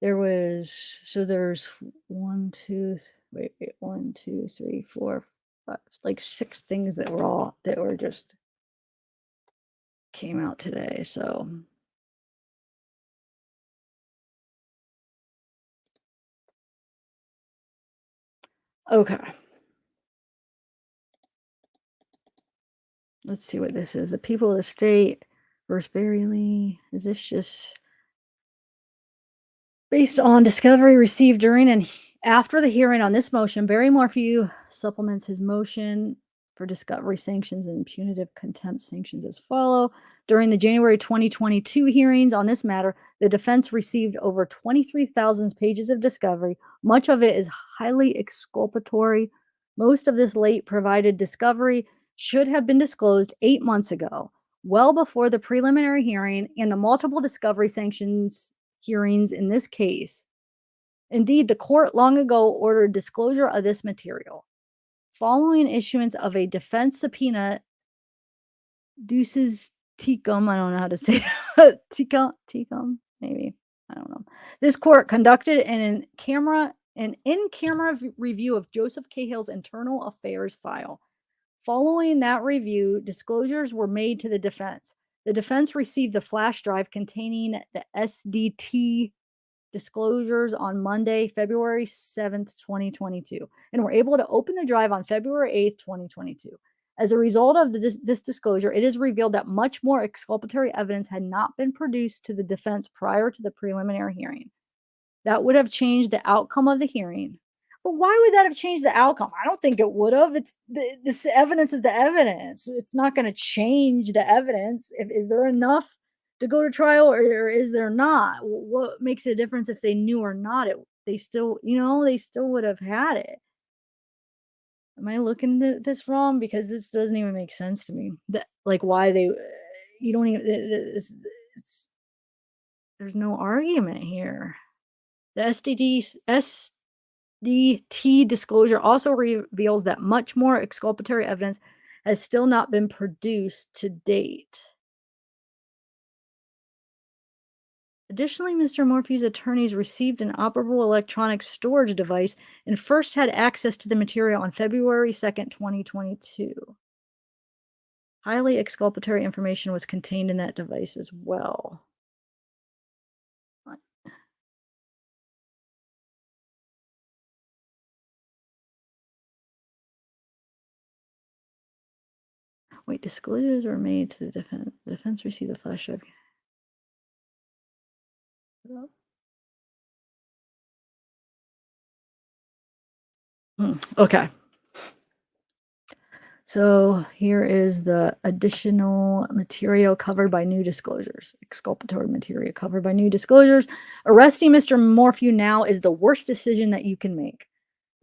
there's one, two, wait, 1, 2, 3, 4, 5, like 6 things that were just came out today. So okay. Let's see what this is. The people of the state versus Barry Lee. Is this just based on discovery received during and after the hearing on this motion? Barry Morphew supplements his motion for discovery sanctions and punitive contempt sanctions as follow. During the January 2022 hearings on this matter, the defense received over 23,000 pages of discovery. Much of it is highly exculpatory. Most of this late provided discovery should have been disclosed 8 months ago, well before the preliminary hearing and the multiple discovery sanctions hearings in this case. Indeed, the court long ago ordered disclosure of this material. Following issuance of a defense subpoena, Deuces Tecum, I don't know how to say that. Tecum, maybe. I don't know. This court conducted an in-camera review of Joseph Cahill's internal affairs file. Following that review, disclosures were made to the defense. The defense received a flash drive containing the SDT disclosures on Monday, February 7th, 2022, and were able to open the drive on February 8th, 2022. As a result of this disclosure, it is revealed that much more exculpatory evidence had not been produced to the defense prior to the preliminary hearing. That would have changed the outcome of the hearing. But why would that have changed the outcome? I don't think it would have. This evidence is the evidence. It's not going to change the evidence. Is there enough to go to trial, or is there not? What makes a difference if they knew or not? They still, they still would have had it. Am I looking at this wrong? Because this doesn't even make sense to me. Like why you don't even. There's no argument here. The SDT disclosure also reveals that much more exculpatory evidence has still not been produced to date. Additionally, Mr. Morphew's attorneys received an operable electronic storage device and first had access to the material on February 2nd, 2022. Highly exculpatory information was contained in that device as well. Wait, disclosures were made to the defense. The defense received the flash drive. Okay. So here is the additional material covered by new disclosures. Exculpatory material covered by new disclosures. Arresting Mr. Morphew now is the worst decision that you can make.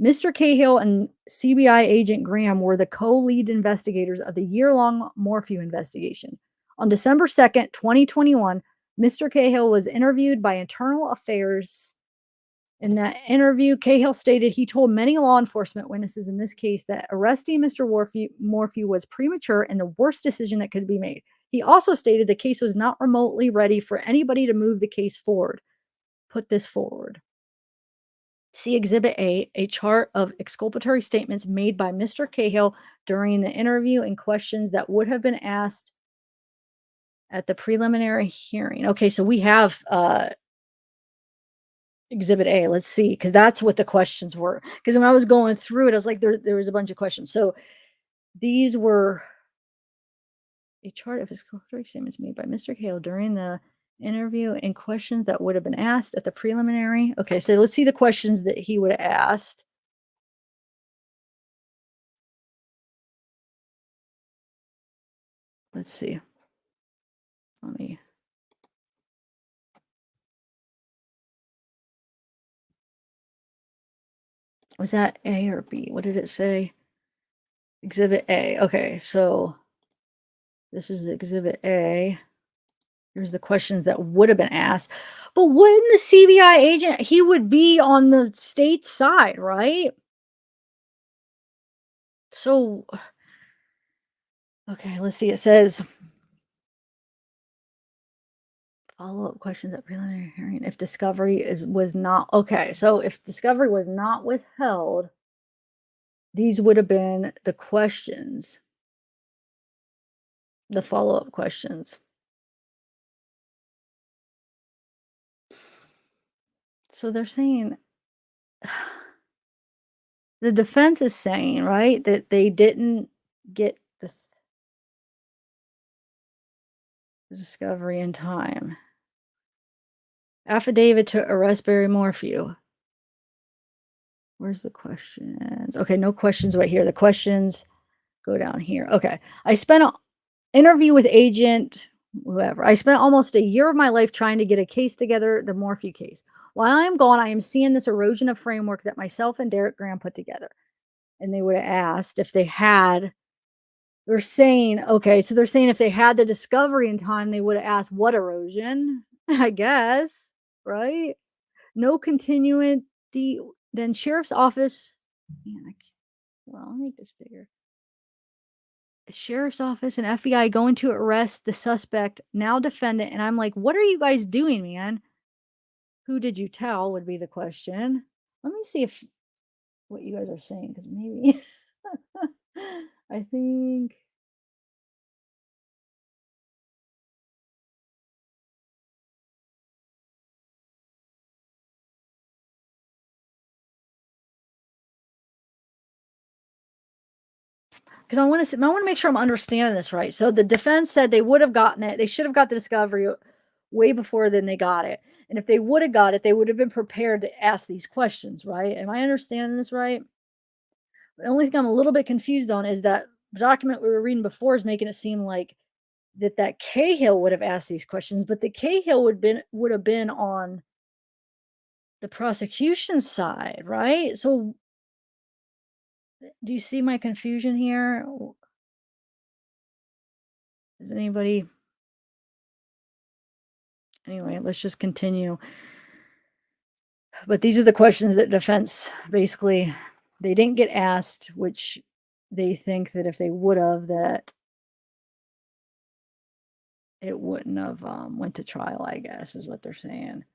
Mr. Cahill and CBI agent Graham were the co-lead investigators of the year-long Morphew investigation. On December 2nd, 2021, Mr. Cahill was interviewed by Internal Affairs. In that interview, Cahill stated he told many law enforcement witnesses in this case that arresting Mr. Morphew was premature and the worst decision that could be made. He also stated the case was not remotely ready for anybody to move the case forward. Put this forward. See Exhibit A chart of exculpatory statements made by Mr. Cahill during the interview and questions that would have been asked at the preliminary hearing. Okay, so we have Exhibit A. Let's see, because that's what the questions were. Because when I was going through it, I was like, there was a bunch of questions. So these were a chart of exculpatory statements made by Mr. Cahill during the interview and questions that would have been asked at the preliminary. Okay, so let's see the questions that he would have asked. Let's see. Let me. Was that A or B? What did it say? Exhibit A. Okay, so this is Exhibit A. Here's the questions that would have been asked. But wouldn't the CBI agent, he would be on the state side, right? So, okay, let's see. It says follow-up questions at preliminary hearing. If discovery was not, okay, so if discovery was not withheld, these would have been the questions, the follow-up questions. So they're saying, the defense is saying, right, that they didn't get the discovery in time. Affidavit to arrest Barry Morphew. Where's the questions? Okay, no questions right here. The questions go down here. Okay. I spent an interview with agent, whoever. I spent almost a year of my life trying to get a case together, the Morphew case. While I am gone, I am seeing this erosion of framework that myself and Derek Graham put together. And they would have asked if they had, they're saying, okay, so they're saying if they had the discovery in time, they would have asked what erosion, I guess, right? No continuing then sheriff's office. Man, well, I'll make this bigger. Sheriff's office and FBI going to arrest the suspect, now defendant. And I'm like, what are you guys doing, man? Who did you tell would be the question. Let me see if what you guys are saying, because maybe I think because I want to make sure I'm understanding this right. So the defense said they would have gotten it. They should have got the discovery way before then they got it. And if they would have got it, they would have been prepared to ask these questions, right? Am I understanding this right? The only thing I'm a little bit confused on is that the document we were reading before is making it seem like that Cahill would have asked these questions, but the Cahill would have been on the prosecution side, right? So do you see my confusion here? Does anybody? Anyway, let's just continue. But these are the questions that defense basically they didn't get asked, which they think that if they would have, that it wouldn't have went to trial, I guess, is what they're saying.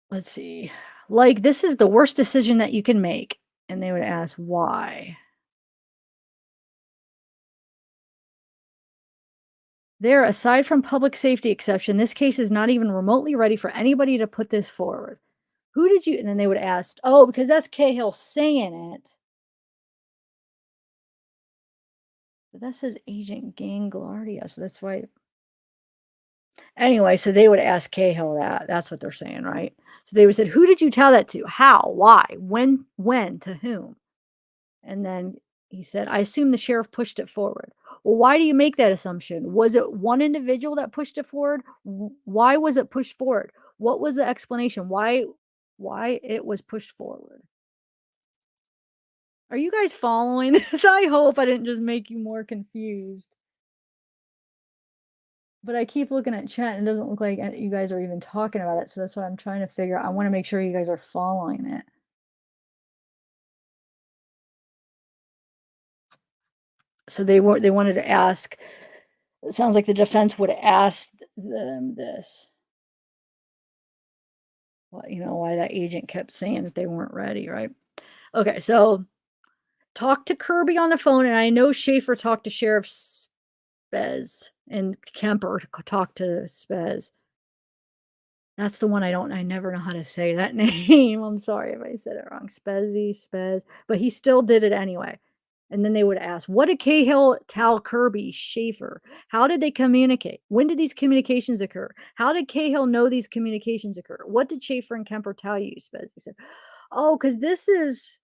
Let's see. Like, this is the worst decision that you can make. And they would ask why. There, aside from public safety exception, this case is not even remotely ready for anybody to put this forward. Who did you? And then they would ask, oh, because that's Cahill saying it. But that says Agent Ganglardia, so that's why. Anyway, so they would ask Cahill that. That's what they're saying, right? So they would say, who did you tell that to? How? Why? When? To whom? And then he said, I assume the sheriff pushed it forward. Well, why do you make that assumption? Was it one individual that pushed it forward? Why was it pushed forward? What was the explanation? Why it was pushed forward? Are you guys following this? I hope I didn't just make you more confused. But I keep looking at chat and it doesn't look like you guys are even talking about it. So that's what I'm trying to figure out. I want to make sure you guys are following it. So they wanted to ask, it sounds like the defense would ask them this. Well, why that agent kept saying that they weren't ready, right? Okay, so talk to Kirby on the phone, and I know Schaefer talked to Sheriff Spez, and Kemper talked to Spez. That's the one I never know how to say that name. I'm sorry if I said it wrong. Spez, but he still did it anyway. And then they would ask, what did Cahill tell Kirby, Schaefer? How did they communicate? When did these communications occur? How did Cahill know these communications occur? What did Schaefer and Kemper tell you, Spez? He said, oh, because this is,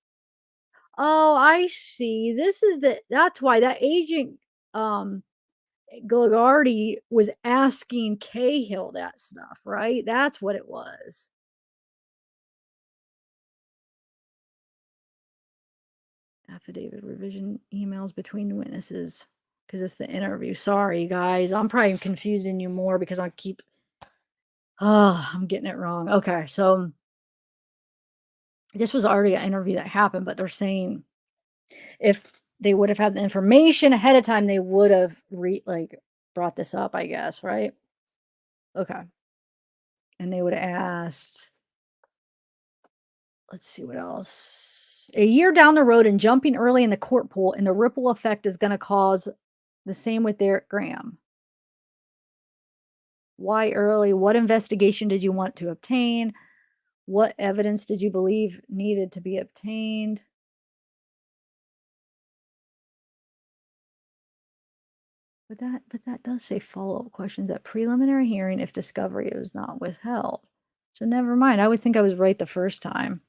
oh, I see. That's why that agent, Gilligardi was asking Cahill that stuff, right? That's what it was. Affidavit revision emails between witnesses because it's the interview. Sorry, guys. I'm probably confusing you more because I'm getting it wrong. Okay, so this was already an interview that happened, but they're saying if they would have had the information ahead of time, they would have brought this up, I guess, right? Okay. And they would have asked, let's see what else. A year down the road and jumping early in the court pool, and the ripple effect is going to cause the same with Derek Graham. Why early? What investigation did you want to obtain? What evidence did you believe needed to be obtained? But that does say follow-up questions at preliminary hearing if discovery is not withheld. So never mind. I always think I was right the first time.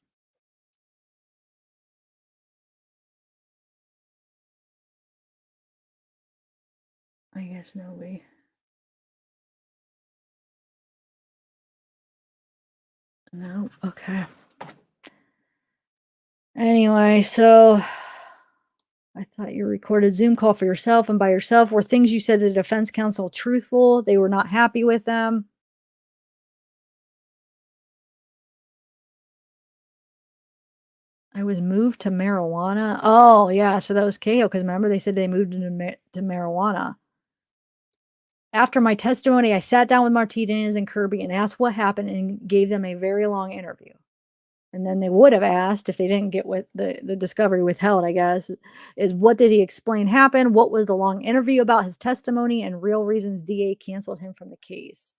I guess nobody. No, okay. Anyway, so I thought you recorded Zoom call for yourself and by yourself. Were things you said to the defense counsel truthful? They were not happy with them. I was moved to marijuana. Oh, yeah. So that was KO because remember they said they moved to marijuana. After my testimony, I sat down with Martinez and Kirby and asked what happened and gave them a very long interview. And then they would have asked if they didn't get what the discovery withheld, I guess, is what did he explain happened? What was the long interview about his testimony and real reasons DA canceled him from the case?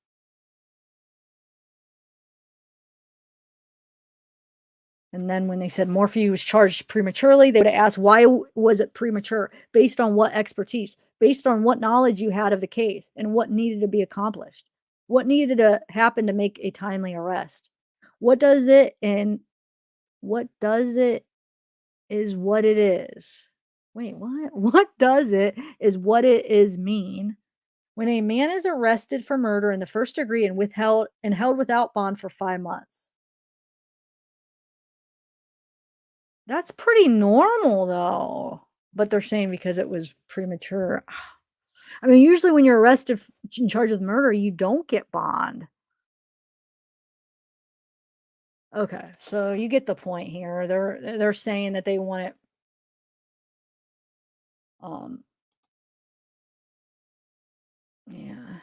And then when they said Morphew was charged prematurely, they would have asked, why was it premature? Based on what expertise? Based on what knowledge you had of the case and what needed to be accomplished? What needed to happen to make a timely arrest? What does it and what does it is what it is. Wait, what? What does it is what it is mean when a man is arrested for murder in the first degree and held without bond for 5 months? That's pretty normal though. But they're saying because it was premature. I mean, usually when you're arrested in charge of murder, you don't get bond. Okay, so you get the point here. They're saying that they want it yeah.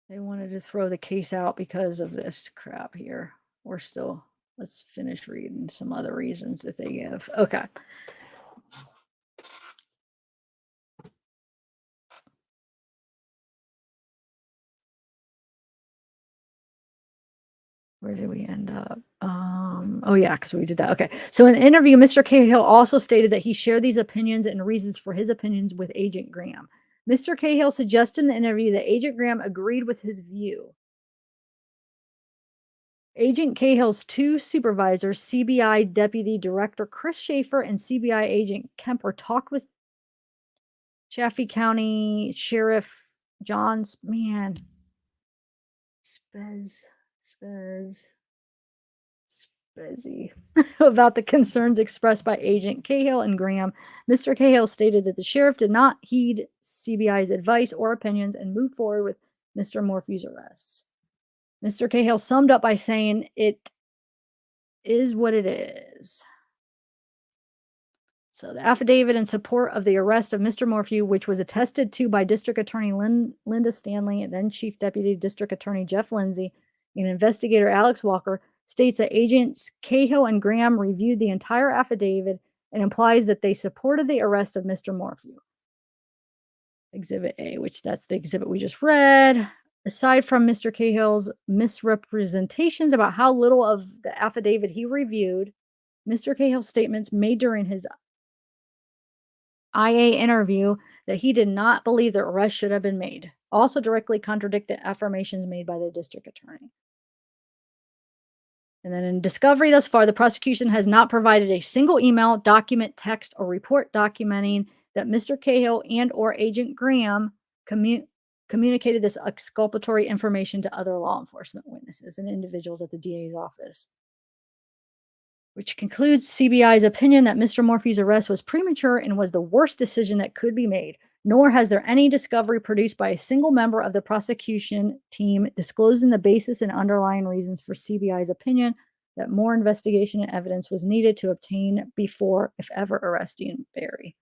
They wanted to throw the case out because of this crap here. Let's finish reading some other reasons that they give. Okay. Where did we end up? Oh yeah, because we did that. Okay. So in the interview, Mr. Cahill also stated that he shared these opinions and reasons for his opinions with Agent Graham. Mr. Cahill suggested in the interview that Agent Graham agreed with his view. Agent Cahill's two supervisors, CBI Deputy Director Chris Schaefer and CBI Agent Kemper, talked with Chaffee County Sheriff Johns. Man, Spez. Busy about the concerns expressed by Agent Cahill and Graham. Mr. Cahill stated that the sheriff did not heed CBI's advice or opinions and moved forward with Mr. Morphew's arrest. Mr. Cahill summed up by saying, "It is what it is." So the affidavit in support of the arrest of Mr. Morphew, which was attested to by District Attorney Linda Stanley and then Chief Deputy District Attorney Jeff Lindsay and investigator Alex Walker, states that agents Cahill and Graham reviewed the entire affidavit and implies that they supported the arrest of Mr. Morphew. Exhibit A, which that's the exhibit we just read. Aside from Mr. Cahill's misrepresentations about how little of the affidavit he reviewed, Mr. Cahill's statements made during his IA interview that he did not believe the arrest should have been made also directly contradict the affirmations made by the district attorney. And then in discovery thus far, the prosecution has not provided a single email, document, text, or report documenting that Mr. Cahill and or Agent Graham communicated this exculpatory information to other law enforcement witnesses and individuals at the DA's office, which concludes CBI's opinion that Mr. Morphew's arrest was premature and was the worst decision that could be made, nor has there any discovery produced by a single member of the prosecution team disclosing the basis and underlying reasons for CBI's opinion that more investigation and evidence was needed to obtain before, if ever, arresting Barry.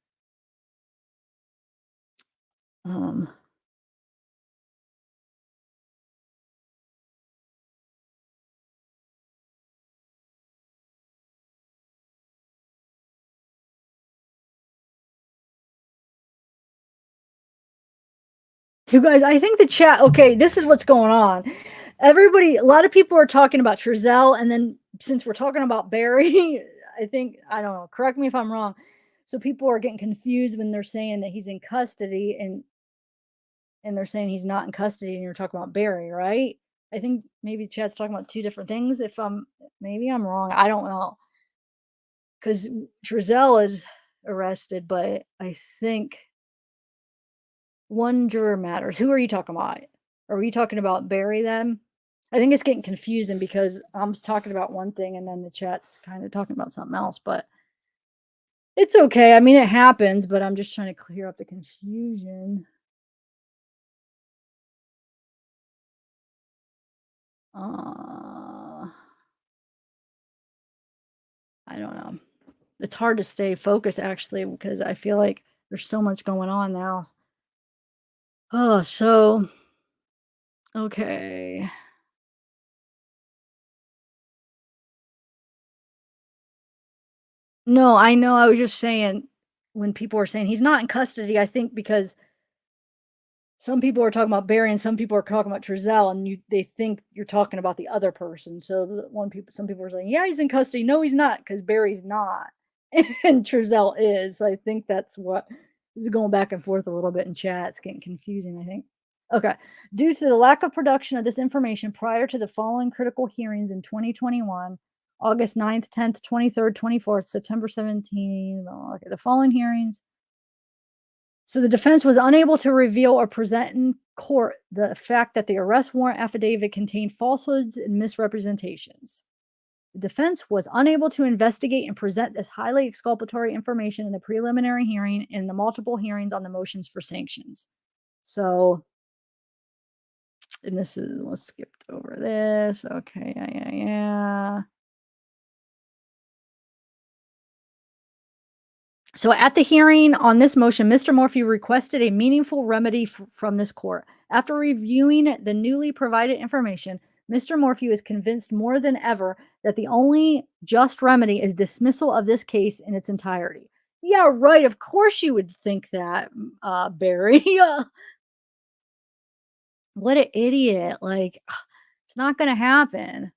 You guys, I think the chat, okay, this is what's going on. Everybody, a lot of people are talking about Trezell, and then since we're talking about Barry, I think, I don't know, correct me if I'm wrong. So people are getting confused when they're saying that he's in custody and they're saying he's not in custody and you're talking about Barry, right? I think maybe chat's talking about two different things. Maybe I'm wrong. I don't know. Because Trezell is arrested, but I think one juror matters. Who are you talking about? Are we talking about Barry then? I think it's getting confusing because I'm talking about one thing and then the chat's kind of talking about something else, but it's okay. I mean, it happens, but I'm just trying to clear up the confusion. I don't know. It's hard to stay focused actually because I feel like there's so much going on now. Oh, so okay. No, I know. I was just saying when people are saying he's not in custody, I think because some people are talking about Barry and some people are talking about Trezell, and they think you're talking about the other person. So some people are saying, yeah, he's in custody. No, he's not, because Barry's not, and Trezell is. So I think that's what this is going back and forth a little bit in chat. It's getting confusing, I think. Okay. Due to the lack of production of this information prior to the following critical hearings in 2021, August 9th, 10th, 23rd, 24th, September 17th, okay, the following hearings. So the defense was unable to reveal or present in court the fact that the arrest warrant affidavit contained falsehoods and misrepresentations. The defense was unable to investigate and present this highly exculpatory information in the preliminary hearing and the multiple hearings on the motions for sanctions. So, and this is, let's skip over this. Okay, yeah. So at the hearing on this motion, Mr. Morphew requested a meaningful remedy from this court. After reviewing the newly provided information, Mr. Morphew is convinced more than ever that the only just remedy is dismissal of this case in its entirety. Yeah, right. Of course you would think that, Barry. What an idiot. Like, it's not going to happen.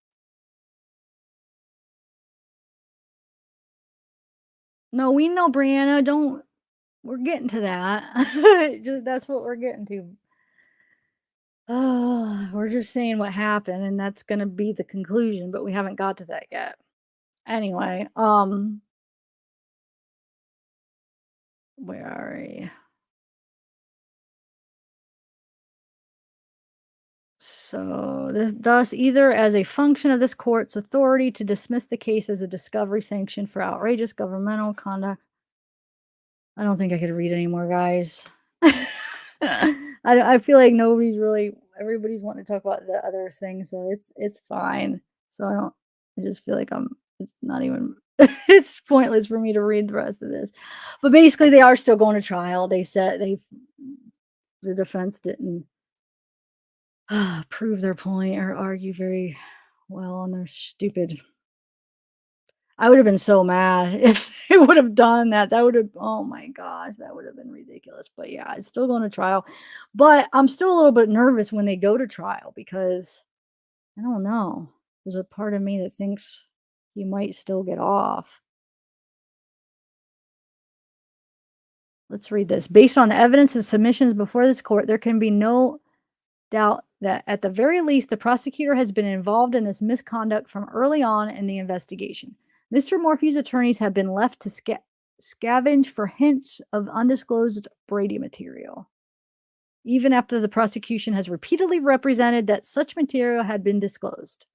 No, we know, Brianna. We're getting to that. That's what we're getting to. Oh, we're just saying what happened, and that's gonna be the conclusion, but we haven't got to that yet. Anyway, where are we? So, thus, either as a function of this court's authority to dismiss the case as a discovery sanction for outrageous governmental conduct. I don't think I could read anymore, guys. I feel like everybody's wanting to talk about the other thing, so it's fine. So I just feel like it's not even, it's pointless for me to read the rest of this. But basically, they are still going to trial. They said the defense didn't prove their point or argue very well, and they're stupid. I would have been so mad if they would have done that. That would have, oh my gosh, that would have been ridiculous. But yeah, it's still going to trial. But I'm still a little bit nervous when they go to trial because I don't know. There's a part of me that thinks he might still get off. Let's read this. Based on the evidence and submissions before this court, there can be no doubt that at the very least, the prosecutor has been involved in this misconduct from early on in the investigation. Mr. Morphew's attorneys have been left to scavenge for hints of undisclosed Brady material, even after the prosecution has repeatedly represented that such material had been disclosed.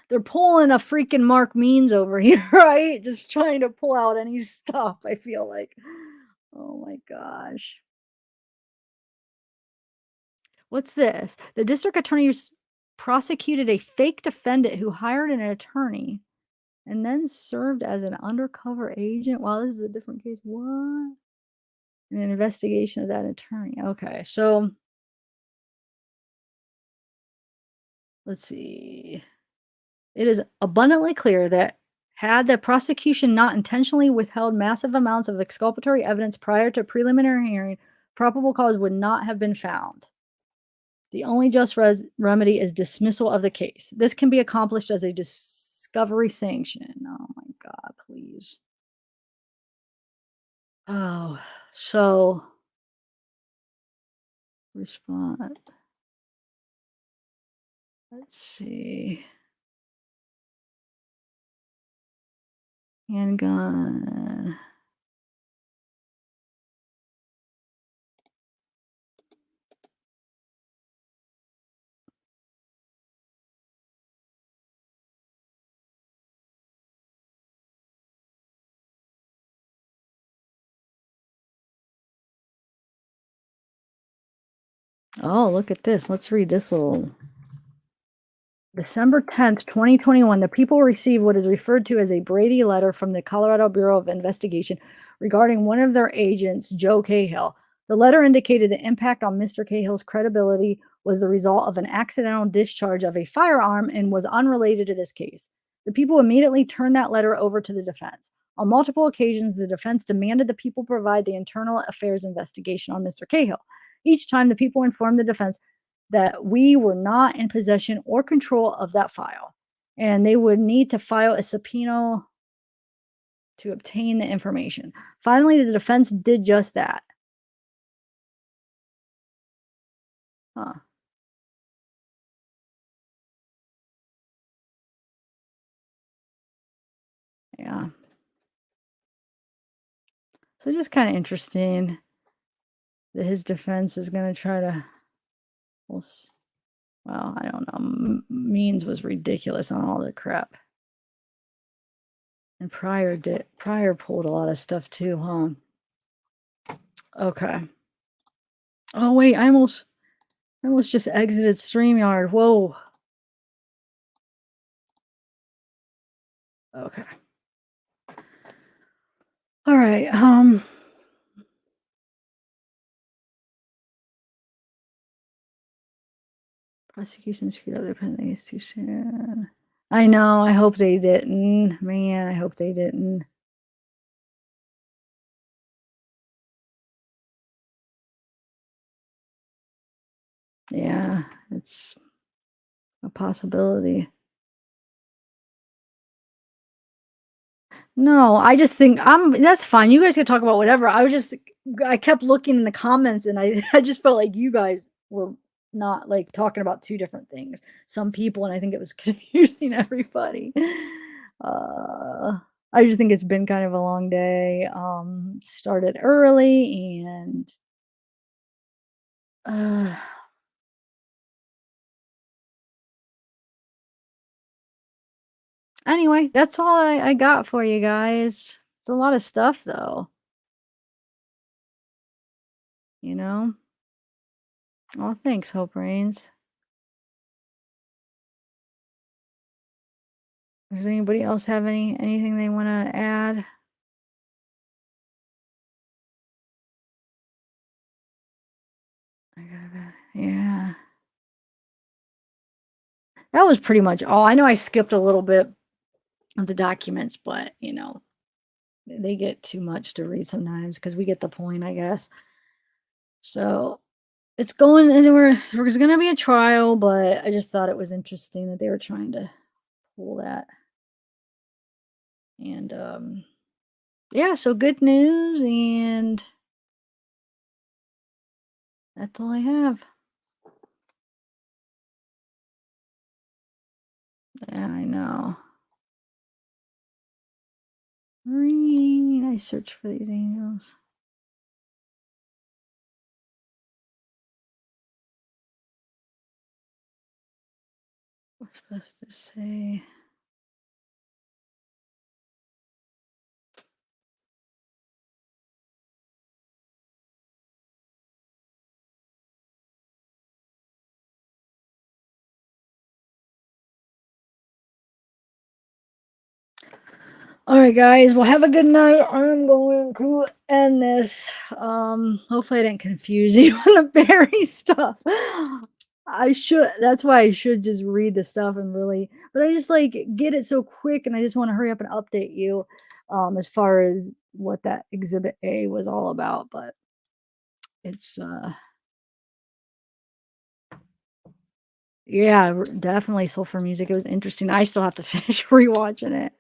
They're pulling a freaking Mark Means over here, right? Just trying to pull out any stuff, I feel like. Oh my gosh. What's this? The district attorney prosecuted a fake defendant who hired an attorney and then served as an undercover agent. Wow, this is a different case. What? In an investigation of that attorney. Okay, so let's see. It is abundantly clear that had the prosecution not intentionally withheld massive amounts of exculpatory evidence prior to preliminary hearing, probable cause would not have been found. The only just remedy is dismissal of the case. This can be accomplished as a discovery sanction. Oh my God, please. Oh, so respond. Let's see. Handgun. Oh, look at this. Let's read this little. December 10th, 2021, the people received what is referred to as a Brady letter from the Colorado Bureau of Investigation regarding one of their agents, Joe Cahill. The letter indicated the impact on Mr. Cahill's credibility was the result of an accidental discharge of a firearm and was unrelated to this case. The people immediately turned that letter over to the defense. On multiple occasions, the defense demanded the people provide the internal affairs investigation on Mr. Cahill. Each time, the people informed the defense that we were not in possession or control of that file, and they would need to file a subpoena to obtain the information. Finally, the defense did just that. Huh. Yeah. So just kind of interesting that his defense is going to try to, well, I don't know. Means was ridiculous on all the crap. And Pryor pulled a lot of stuff too, huh? Okay. Oh wait, I almost just exited StreamYard. Whoa. Okay. All right. Prosecution screwed up their pending is too soon. I know. I hope they didn't. Man, I hope they didn't. Yeah, it's a possibility. No, I just think that's fine. You guys can talk about whatever. I kept looking in the comments and I just felt like you guys were not like talking about two different things. Some people, and I think it was confusing everybody. I just think it's been kind of a long day. Started early and uh anyway, that's all I got for you guys. It's a lot of stuff though, you know? Oh, thanks, Hope Rains. Does anybody else have anything they want to add? Yeah. That was pretty much all. I know I skipped a little bit of the documents, but they get too much to read sometimes because we get the point, I guess. So it's going anywhere. There's going to be a trial, but I just thought it was interesting that they were trying to pull that. And yeah, so good news, and that's all I have. Yeah, I know. Green. I search for these angels. What's supposed to say? All right, guys. Well, have a good night. I'm going to end this. Hopefully I didn't confuse you on the Barry stuff. I should. That's why I should just read the stuff and really. But I just like get it so quick, and I just want to hurry up and update you, as far as what that Exhibit A was all about. But it's yeah, definitely Sulfur Music. It was interesting. I still have to finish rewatching it.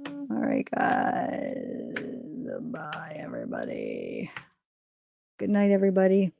All right, guys. Bye, everybody. Good night, everybody.